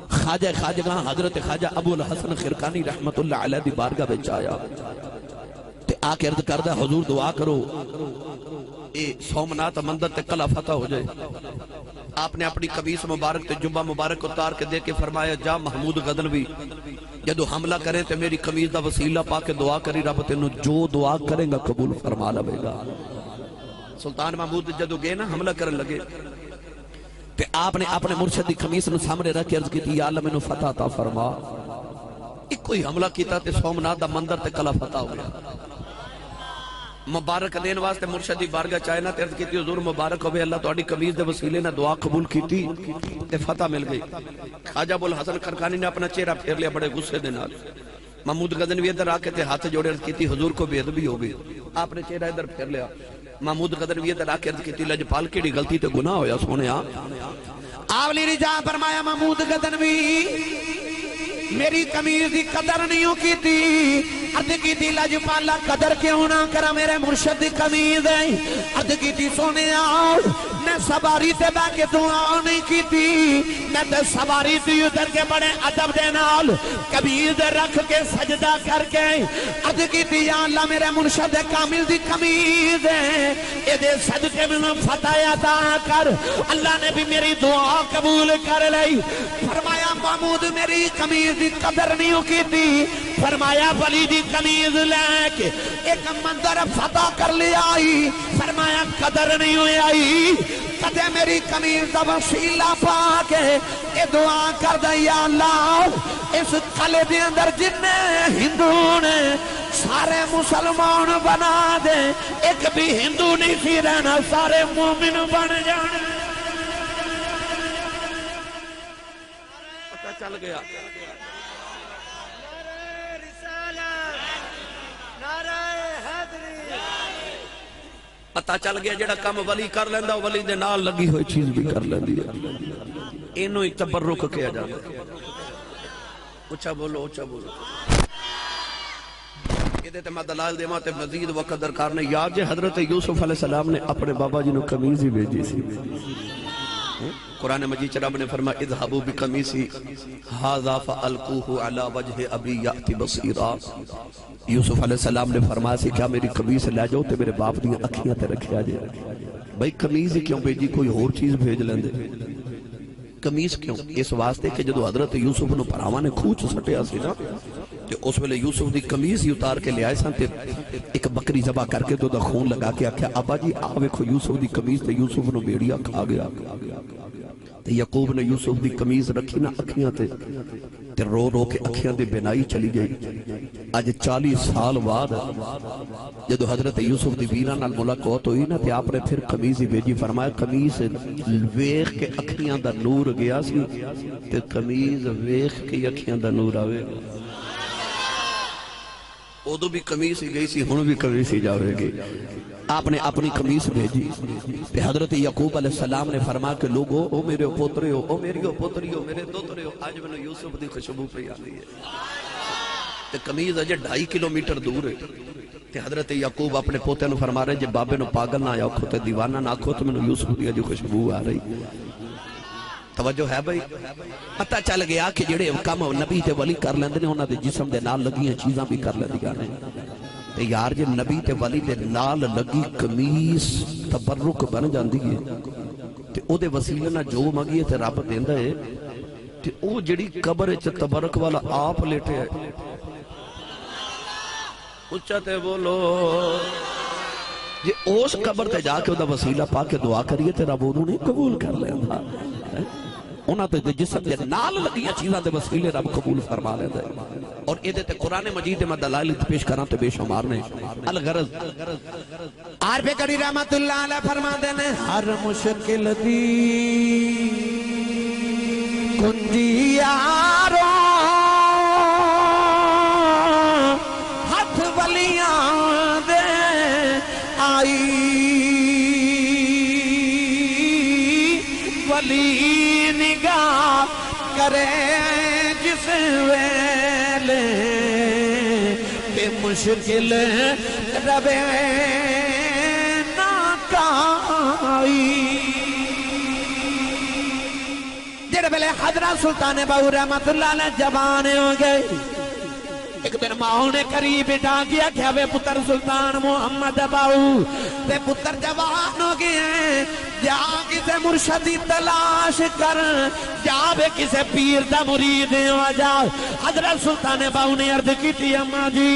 Speaker 1: خواجہ خواجگاں حضرت خواجہ ابو الحسن خرقانی رحمت اللہ علیہ دی بارگاہ وچ آیا تے آ کے عرض کردا حضور دعا کرو اے سومنات مندر تے کلا فتح ہو جائے آپ نے اپنی قمیص مبارک تے جبہ مبارک اتار کے دے کے فرمایا جا محمود غزنوی جدو حملہ کریں تے میری قمیص دا وسیلہ پا کے دعا کری رب تینوں جو دعا کریں گا قبول فرما لے گا سلطان محمود جدو گئے نا حملہ کرن لگے تے آپ نے اپنے مرشد دی قمیص نو سامنے رکھ کے عرض کی تھی یا اللہ میں نو فتح عطا فرما ایک کوئی حملہ کیتا تے سومنات دا مندر تے کلا فتح ہو گیا مبارک دین واسطے مرشدی بارگاہ چاہے نا تے عرض کی تھی حضور مبارک ہوئے اللہ تو اڈی قمیص دے وسیلے نے دعا قبول کی تھی تے فتح مل گئی خواجہ ابو الحسن خرقانی نے اپنا چہرہ پھیر لیا بڑے غصے دے نال محمود غزنوی ادھر آ کے تے ہاتھ جوڑے عرض کی تھی حضور کو بے ادبی ہو گئی آپ نے چہرہ ادھر پھیر لیا محمود غزنوی ادھر آ کے عرض کی تھی لجپال کیڑی غلطی تے گناہ ہویا سونیا
Speaker 2: آولی رجا فرمایا محمود غزنوی میری قمیض دی قدر نہیں کی تھی عرض کی تھی لجپالا قدر کیوں نہ کرا میرے مرشد دی قمیض ہے عرض کی تھی سونے آؤ میں سواری تے بہ کے دعا نہیں کی تھی میں تے سواری تھی ادھر کے بڑے ادب دے نال قمیض رکھ کے سجدہ کر کے عرض کی تھی یا اللہ میرے مرشد کامل دی قمیض ہے اے دے صدقے میں فتح عطا کر اللہ نے بھی میری دعا قبول کر لی فرمایا محمود میری قمیض دی قدر نہیں کی تھی فرمایا ولی دی قمیض لے کے ایک منظر فتح کر لیا آئی فرمایا قدر نہیں ہوئی آئی کدے میری قمیض دا وسیلہ پا کے اے دعا کر دے یا اللہ اس قلعے دے اندر جننے ہندو نے سارے مسلمان بنا دے ایک بھی ہندو نہیں سی رہنا سارے مومن بن جانے
Speaker 3: پتہ چل گیا پتہ چل گیا جڑا کام ولی کر لیندہ ولی دے نال لگی ہوئی چیز بھی کر لیندی ہے انہوں ہی تبرک کیا جاتا ہے اچھا بولو اچھا بولو یہ دیتے میں دلائل دے ماتے مزید وقت درکار نے یاد جے حضرت یوسف علیہ السلام نے اپنے بابا جی نے قمیض ہی بھیجی سی قرآن مجید رب نے فرمایا اذهبوا بقمیصی ھذا فالقوه علی وجه ابی یأتی بصیرا یوسف علیہ السلام نے فرمایا سی کیا میری قمیض لے جاؤ تے میرے باپ دی اکھیاں تے رکھیا جائے بھئی قمیض کیوں بھیجی کوئی اور چیز بھیج لیندے قمیض کیوں اس واسطے کہ جدو حضرت یوسف نو پراواں نے کھوچ سٹیا سی نا تے اس ویلے یوسف دی قمیض ہی اتار کے لے آئے سن تے ایک بکری ذبح کر کے دا خون لگا کے آکھیا ابا جی آ ویکھو یوسف دی قمیض تے یوسف نو بیڑیا کھا گیا تے یعقوب نے یوسف دی قمیض رکھی نا اکھیاں تے رو رو کے اکھیاں دے بینائی چلی گئی آج 40 سال بعد جدو حضرت یوسف دی بیرہ نال ملاقات ہوئی نا تے آپ نے پھر قمیض ہی بھیجی فرمایا قمیض ویخ کے اکھیاں دا نور گیا سی تے قمیض ویخ کے اکھیاں دا نور آوے گا ادو بھی قمیض ہی گئی سی ہن بھی قمیض ہی جاوے گی آپ نے اپنی قمیض بھیجی تے حضرت یعقوب علیہ السلام نے فرمایا کہ لوگو او میرے پوترے ہو او میری پوتری ہو میرے دوترے ہو آج میں نے یوسف دی خوشبو پہ آتی ہے تے قمیض اجے 2.5 کلومیٹر دور ہے تے حضرت یعقوب اپنے پوتے نو فرما رہے جے بابے نو پاگل نہ آکھو تے دیوانہ نہ آکھو تو میں نے یوسف دی اجے خوشبو آ رہی توجہ ہے بھائی پتہ چل گیا کہ جڑے کام نبی تے ولی کر لیندے نے انہاں دے جسم دے نال لگیاں چیزاں بھی کر لیندیاں نے تے یار جے نبی تے ولی دے نال لگی قمیص تبرک بن جاندی ہے تے او دے وسیلے نال جو منگیے تے رب دیندا ہے تے او جڑی قبر وچ تبرک والا آپ لیٹے ہے اچھا تے بولو جے اس قبر تے جا کے او دا وسیلہ پا کے دعا کریے تے رب انہوں نے قبول کر لیندا انہاں تے جسم دے نال لگیاں چیزاں دے وسیلے رب قبول فرما لیندا ہے اور ایدے تے قرآن مجید دے میں دلائل پیش کراں تے بے شمار نے الغرض
Speaker 2: عارف کری رحمت اللہ علیہ فرما دینے ہر مشکل دی کنجی یارو ہاتھ ولیاں دے آئی ولی نگاہ کرے جس ویلے بے مشکل ربے ناکائی جڑے بلے حضرت سلطان باہو رحمت اللہ علیہ جوانے ہو گئے ایک دن ماں نے قریب اٹھا کیا کہ وہ پتر سلطان محمد باہو تے پتر جوان ہو گئے ہیں جا کسے مرشدی تلاش کر جا بے کسے پیر دا مرید ہو جا حضرت سلطان باہو نے عرض کی تھی اماں جی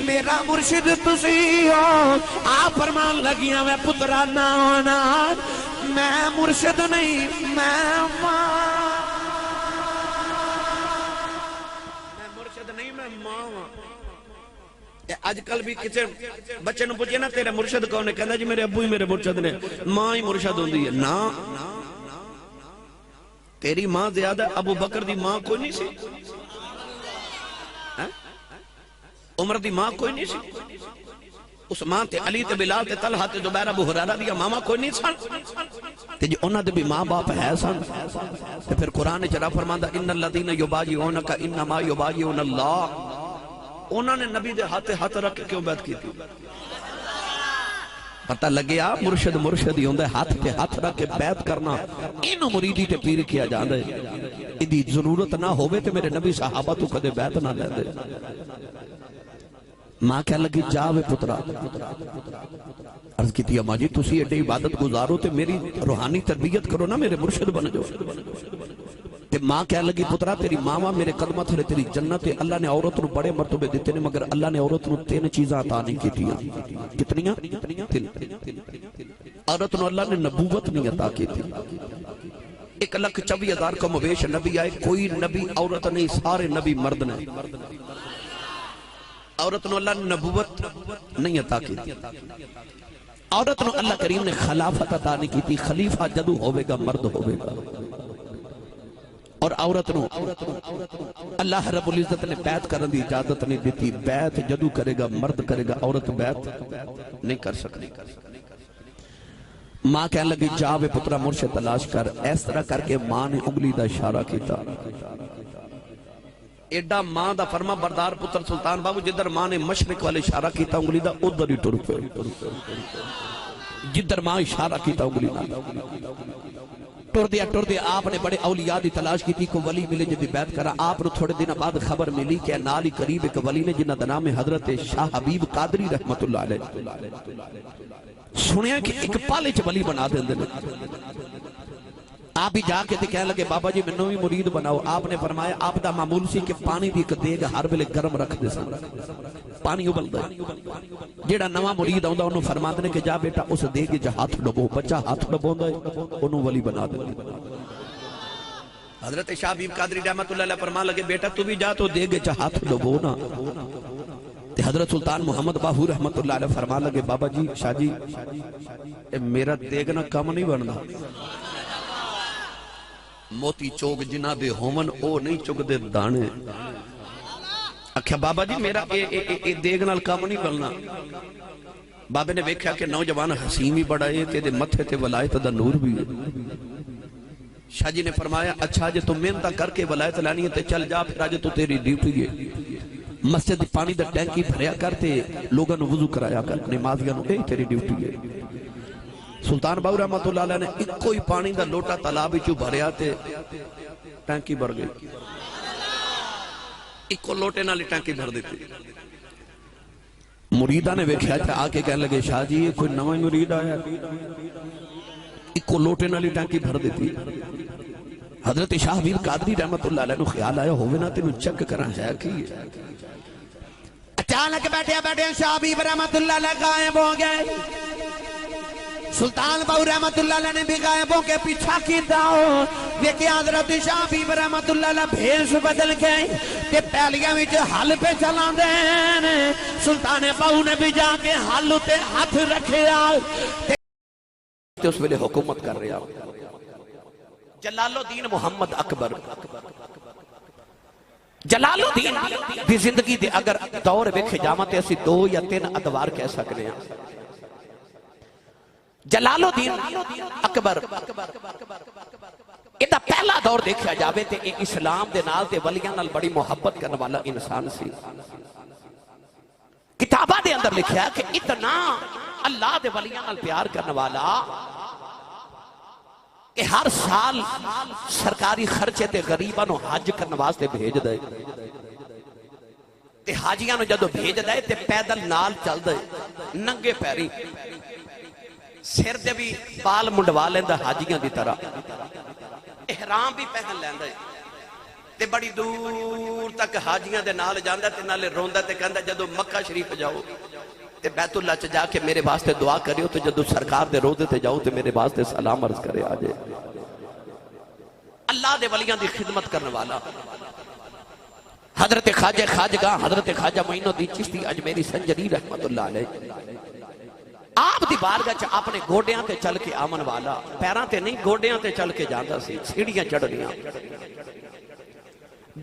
Speaker 2: میرا مرشد تسی ہو آپ فرمان لگیاں میں پترہ نہ ہونا میں مرشد نہیں میں
Speaker 3: مرشد نہیں میں ماں آج کل بھی کسی بچے نو پوچھے نا تیرے مرشد کون ہے کہنا جی میرے ابو ہی میرے مرشد نے ماں ہی مرشد ہوندی ہے نا تیری ماں زیادہ ابو بکر دی ماں کوئی نہیں سی عمر دی ماں کوئی نہیں سی عثمان تے علی تے بلال تے طلحہ تے زبیر ابو ہریرہ دی ماما کوئی نہیں سن تے جی انہاں دے بھی ماں باپ ہے سن تے پھر قرآن وچ رب فرماندا ان الذین یبایعونک انما یبایعون اللہ انہوں نے نبی دے ہاتھ رکھ کے کیوں بیعت کی تھی پتہ لگیا مرشد مرشد ہی ہوندے ہاتھ تے ہاتھ رکھ کے بیعت کرنا انہوں مریدی تے پیر کیا جاندے ادھی ضرورت نہ ہوئے تے میرے نبی صحابہ تو کدے بیعت نہ لے دے ماں کہہ لگی جاوے پترا عرض کی تھی اماں جی تسی ایڈے عبادت گزارو تے میری روحانی تربیت کرو نا میرے مرشد بن جو
Speaker 1: تے ماں کہنے لگی پترا تیری ماما میرے قدمہ تھلے تیری جنت ہے، اللہ نے عورت نو بڑے مرتبے دیتے نے مگر اللہ نے عورت نو 3 چیزاں عطا نہیں کیتیاں. کتنیاں؟ 3. عورت نو اللہ نے نبوت نہیں عطا کی تھی. 1,24,000 کا مویش نبی آئے، کوئی نبی عورت نہیں، سارے نبی مرد نے. عورت نو اللہ نے نبوت نہیں عطا کی تھی. عورت نو اللہ کریم نے خلافت عطا نہیں کی تھی. خلیفہ جدو ہوئے گا مرد ہوئے گا. اور عورت نو اللہ رب العزت نے بیعت کرن دی اجازت نہیں دیتی. بیعت جدو کرے گا مرد کرے گا، عورت بیعت نہیں کر سکتی. ماں کہنے لگی جا بے پترا مرشد تلاش کر. اس طرح کر کے ماں نے انگلی دا اشارہ کیتا. ایڈا ماں دا فرما بردار پتر سلطان بابو جدر ماں نے مشرق والے اشارہ کیتا انگلی دا ادھر ہی ٹر پے. جدر ماں اشارہ کیتا انگلی دا ٹر دیا. آپ نے بڑے اولیاء دی تلاش کی تھی. کو ولی ملے جدی بیعت کرا. آپ نے تھوڑے دن بعد خبر ملی کہ نال ہی قریب ایک ولی نے جنہ دا نام حضرت شاہ حبیب قادری رحمت اللہ علیہ. سنیا کہ ایک پالے چ ولی بنا دیں دے. آپ بھی جا کے کہنے لگے بابا جی میں نوی مرید بناؤ. آپ نے فرمایا آپ دا معمول سی کہ پانی دی ایک دیگ ہر ویلے گرم رکھ دے سن، پانی ابلدا. جیڑا نواں مرید آوندا اونوں فرماندے نے کہ جا بیٹا اس دیگ وچ ہاتھ ڈبو. بچہ ہاتھ ڈبوندا ہے اونوں ولی بنا دے. حضرت شاہ حبیب قادری رحمت اللہ علیہ فرمان لگے بیٹا تو بھی جا تو دیگ وچ ہاتھ ڈبو نا. تے حضرت سلطان محمد باہو رحمت اللہ علیہ فرمان لگے بابا جی شاہ جی میرا دیگ نہ کم نہیں بندا. موتی چوک جنہ دے ہومن او نہیں چک دے دانے. اکھیا بابا جی میرا اے دیگ نال کام نہیں بلنا. بابے نے ویکھیا کہ نوجوان حسین بھی بڑا ہے تے دے متھے تے ولایت دا نور بھی ہے. شاہ جی نے فرمایا اچھا جے تو محنت کر کے ولایت لانی ہے تے چل جا پھر اج تو تیری ڈیوٹی ہے. مسجد پانی دا ٹینکی بھریا کرتے لوگاں نو وضو کرایا کر نمازیاں نو اے تیری ڈیوٹی ہے. سلطان باہو رحمت اللہ علیہ نے ایک کوئی پانی دا لوٹا تالاب وچوں بھریا تے ٹینکی بھر گئی. ایک کو لوٹے نال ٹینکی بھر دیتی. مریداں نے ویکھیا تے آ کے کہنے لگے شاہ جی کوئی نواں مرید آیا. ایک کو لوٹے نال ٹینکی بھر دیتی. حضرت شاہ حبیب قادری رحمت اللہ علیہ نو خیال آیا ہووے نا تینوں چیک کراں ہے کی.
Speaker 2: اچانک بیٹھے شاہ حبیب رحمت اللہ علیہ غائب ہو گئے. سلطان باہو رحمت اللہ علیہ نے بھی غائبوں کے پیچھا کیتا ہو. دیکھیں حضرت شاہ حبیب رحمت اللہ علیہ بھیس بدل کے تے پہلیاں وچ حل پہ چلا دین. سلطان باہو نے بھی جا کے حل تے ہاتھ رکھیا
Speaker 1: تے اس ویلے حکومت کر رہا جلال الدین محمد اکبر. جلال الدین دی زندگی دے اگر دور ویکھے جاواں تے اسی 2 یا 3 ادوار کہہ سکنے ہیں. جلال الدین اکبر ایدہ پہلا دور دیکھا جاوے تے ایک اسلام دے نال تے ولیاں نال بڑی محبت کرنے والا انسان سی. کتابہ دے اندر لکھیا کہ اتنا اللہ دے ولیاں نال پیار کرنے والا کہ ہر سال سرکاری خرچے تے غریباں نو حج کرنے واسطے بھیج دے. تے حاجیاں نو جدو بھیج دے تے پیدل نال چل دے ننگے پیری. سر دے بھی بال منڈوا لیندہ حاجیاں دی طرح. احرام بھی پہن لیندہ تے بڑی دور تک حاجیاں دے نال جاندہ تے نالے روندہ تے کہندہ جدو مکہ شریف جاؤ تے بیت اللہ چ جا کے میرے واسطے دعا کریو تے جدو سرکار دے روزے تے جاؤ تے میرے واسطے سلام عرض کرے آجے. اللہ دے ولیاں دی خدمت کرنے والا حضرت خواجہ خواجگاہ حضرت خواجہ معین الدین چشتی اجمیری سنجری رحمت اللہ علیہ. آپ دی بارگاہ چ اپنے گوڑیاں تے چل کے آمن والا. پیراں تے نہیں گوڑیاں تے چل کے جاندہ سی. سیڑھیاں چڑھنیاں.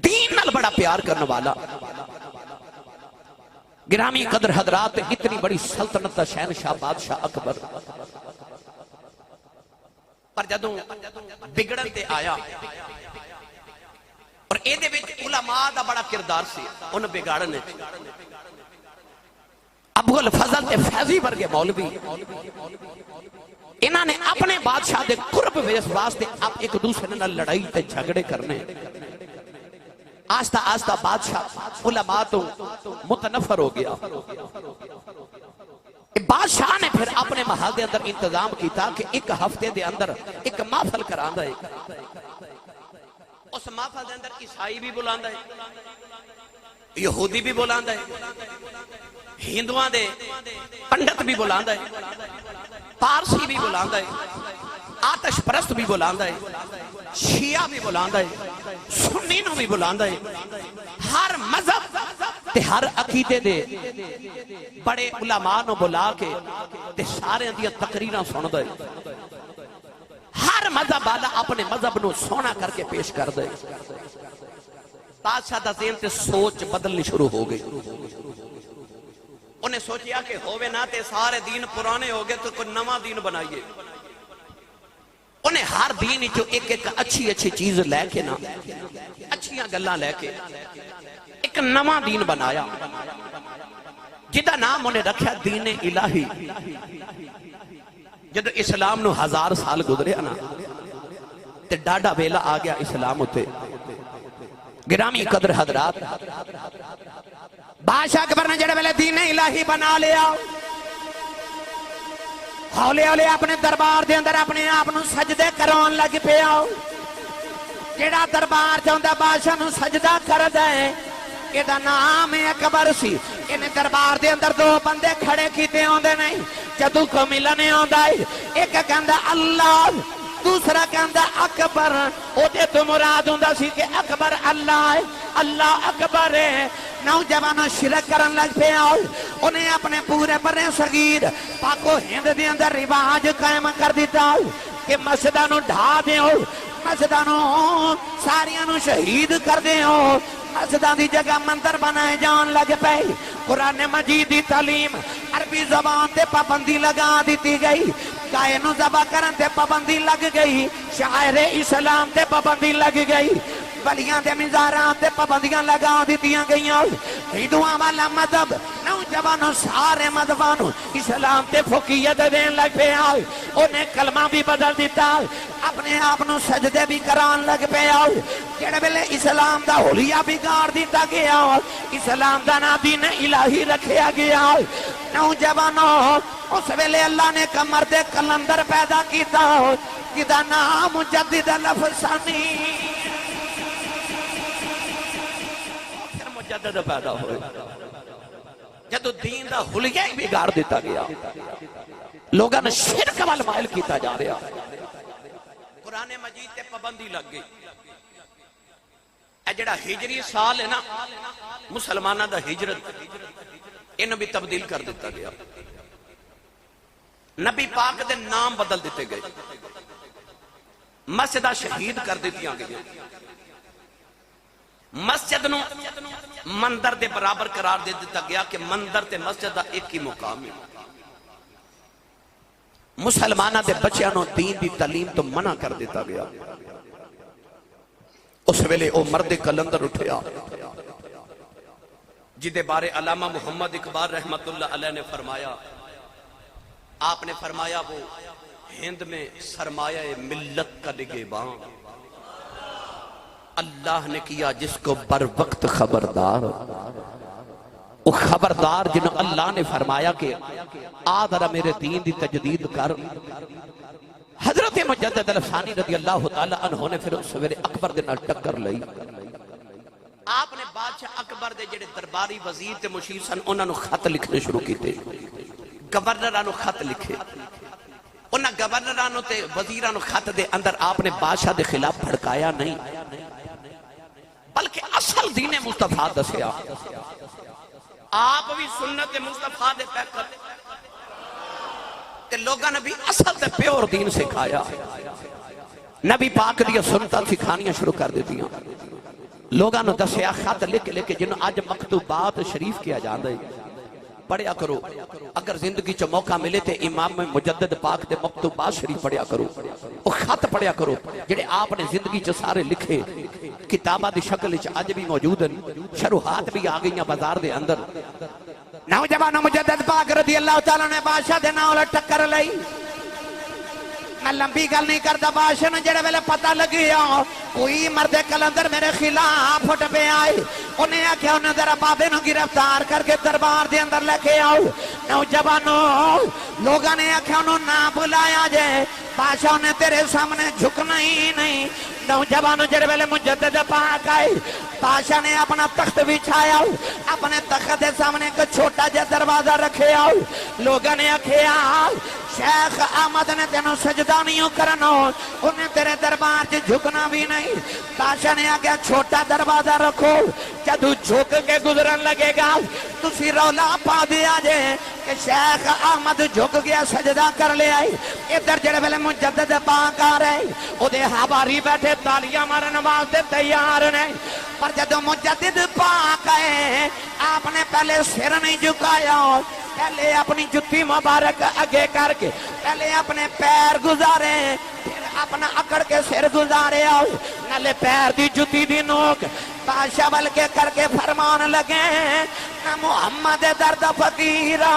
Speaker 1: دین نال بڑا پیار کرنے والا. گرامی قدر حضرات اتنی بڑی سلطنت دا شہنشاہ بادشاہ اکبر پر جدوں بگڑن تے آیا اور اے دے وچ علماء دا بڑا کردار سی ان بگاڑنے. ابو الفضل تے فیضی ورگے مولوی انہاں نے اپنے بادشاہ دے قرب واسطے اب ایک دوسرے نال لڑائی تے جھگڑے کرنے. آستہ آستہ بادشاہ علماء تو متنفر ہو گیا. بادشاہ نے پھر اپنے محل دے اندر انتظام کیتا کہ ایک ہفتے دے اندر ایک محفل کراندہ ہے.
Speaker 3: اس محفل دے اندر عیسائی بھی بلاندا ہے، یہودی بھی بلاندا ہے، ہندوؤں دے پنڈت بھی بلاندا ہے، پارسی بھی بلاندا ہے، آتش پرست بھی بلاندا ہے، شیعہ بھی بلاندا ہے، سنی نو بھی بلاندا ہے، ہر مذہب تے ہر عقیدے دے بڑے علماء نو بلا کے تے سارے دیاں تقریراں سندا ہے، ہر مذہب والا اپنے مذہب نو سونا کر کے پیش کر دے۔ بادشاہ دا ذہن تے سوچ بدلنی شروع ہو گئی، انہیں سوچیا کہ ہووے نہ تے سارے دین پرانے ہو گئے تو کوئی نواں دین بنائیے۔ انہیں ہر دین جو ایک ایک اچھی اچھی چیز لے کے نا، اچھیاں گلاں لے کے ایک نواں دین بنایا، جدا نام انہیں رکھا دین الہی۔ جب اسلام نو 1000 سال گزرے نا تے ڈاڈا ویلا آ گیا اسلام ہوتے۔ گرامی قدر حضرات،
Speaker 2: بادشاہ اکبر نے جڑے ویلے دین الہی بنا لیا، ہولے ہولے اپنے دربار دے اندر اپنے آپ نو سجدے کرون لگ پیا۔ جڑا دربار چاہندا بادشاہ نو سجدہ کر دے، یہ دا نام اکبر سی۔ انہیں دربار دے اندر 2 بندے کھڑے کیتے ہوندے نہیں، جدو کو ملنے ہوندا ہے، ایک کہندا اللہ، دوسرا کہندا اکبر۔ او تے تو مراد ہوندا سی کہ اکبر اللہ ہے، اللہ اکبر ہے۔ نوجوانوں شرک کرن لگ پہ آؤ، انہیں اپنے پورے برے صغیر پاکو ہند دے اندر رواج قائم کر دیتا کہ مسجداں نو ڈھا دیو، مسجداں نو ساریاں نو شہید کر دیو، مسجداں دی جگہ مندر بنائے جان لگ پے۔ قرآن مجید دی تعلیم عربی زبان تے پابندی لگا دیتی گئی، گائے نو ذبح کرن تے پابندی لگ گئی، شاعر اسلام تے پابندی لگ گئی، ولیاں دے مزارات تے پابندیاں لگا دیتیاں گئیاں۔ ہندوؤں والا مذہب نوجوانوں سارے مذہبانوں اسلام تے فقیت دین لگ پہ آئے، انہیں کلمہ بھی بدل دیتا، اپنے آپ نو سجدے بھی کران لگ پہ آئے۔ جڑے ویلے اسلام دا حلیہ بھی گاڑ دیتا گیا، اسلام دا نا دین الہی رکھیا گیا۔ نوجوانوں اس ویلے اللہ نے مرد کلندر پیدا کیتا، جدا نام مجدد الافسانی
Speaker 3: مجدد پیدا ہوئے۔ جدو دین دا حلیہ بھی گاڑ دیتا گیا، لوگاں نے شرک وال مائل کیتا جا رہا، قرآن مجید تے پابندی لگ گئی۔ اے جڑا ہجری سال ہے نا مسلمانہ دا ہجرت، انہوں بھی تبدیل کر دیتا گیا، نبی پاک دے نام بدل دیتے گئے، مسجدہ شہید کر دیتیاں گئی، مسجد نو مندر دے برابر قرار دے دیتا گیا کہ مندر تے مسجد دا ایک ہی مقام ہے۔ مسلمانہ دے بچیاں نو دین دی تعلیم تو منع کر دیتا گیا۔ اس ویلے او مرد کلندر اٹھیا جدے بارے علامہ محمد اقبال رحمت اللہ علیہ نے فرمایا، آپ نے فرمایا وہ ہند میں سرمایہ ملت کا نگہباں اللہ نے کیا جس کو بر وقت خبردار، وہ خبردار جنہوں اللہ نے فرمایا کہ آدھرہ میرے دین دی تجدید کر۔ حضرت مجدد الفسانی رضی اللہ تعالیٰ عنہ نے پھر اس سویرے اکبر دے نال ٹکر لئی۔ آپ نے بادشاہ اکبر دے جڑے درباری وزیر تے مشیر سن انہاں نو خط لکھنے شروع کیتے، گورنراں نو خط لکھے، انہاں گورنراں نو تے وزیراں نو خط دے اندر آپ نے بادشاہ دے خلاف بھڑکایا نہیں، بلکہ اصل دین مصطفیٰ دسیا۔ آپ بھی سنت مصطفیٰ دے پیکر تے لوگاں نے بھی اصل تے پیور دین سکھایا، نبی پاک دیا سنتاں سکھانیاں شروع کر دیتیاں۔ لوگاں نے دسیا خط لکھ لے جنہوں آج مکتوبات شریف کیا جاندہ ہے، پڑھیا کرو، اگر زندگی چو موقع ملے تے امام مجدد پاک دے مکتوبات شریف پڑھیا کرو، وہ خط پڑھیا کرو جڑے آپ نے زندگی چو سارے لکھے، کتابہ دی شکل آج بھی موجود ہیں، شروحات بھی آگئیاں بازار دے اندر۔
Speaker 2: نوجوان مجدد پاک رضی اللہ تعالیٰ نے بادشاہ دے نال ٹکر لئی۔ میں لمبی گل نہیں کرتا، بادشاہ نے جڑے ویلے پتہ لگیا کوئی مرد کلندر میرے خلاف اٹھ پہ آئے، انہیں آکھیا انہیں ذرا بابے نو گرفتار کر کے دربار دے اندر لے کے آؤ۔ نوجوانوں لوگوں نے آخیا انہوں نہ بلایا جائے بادشاہ نے تیرے سامنے جھکنا ہی نہیں نوجوانوں جڑے ویلے مجدد پاک آئے بادشاہ نے اپنا تخت بچھایا اپنے تخت کے سامنے ایک چھوٹا جا دروازہ رکھے آؤ لوگوں نے آخیا شیخ احمد نے تینوں سجدہ نہیں کرنا انہیں تیرے دربار سے جھکنا بھی نہیں بادشاہ نے آگیا چھوٹا دروازہ رکھو جدو جھک کے گزرن لگے گا تسی رولا پا دیا جے کہ شیخ احمد جھک گیا سجدہ کر لے آئی ادھر جڑے ویلے مجدد پاک آ رہے او دے حواری بیٹھے تالیاں مارن واسطے تیار نے پر جدو مجدد پاک آئے آپ نے پہلے سر نہیں جھکایا پہلے اپنی جتی مبارک اگے کر کے پہلے اپنے پیر گزارے پھر اپنا اکڑ کے سر گزارے آؤ نلے پیر دی جتی دی نوک بادشاہ بل کے کر کے فرمان لگے نہ محمد درد فقیرہ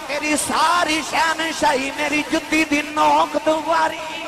Speaker 2: تیری ساری شہنشاہی میری جتی دی نوک دواری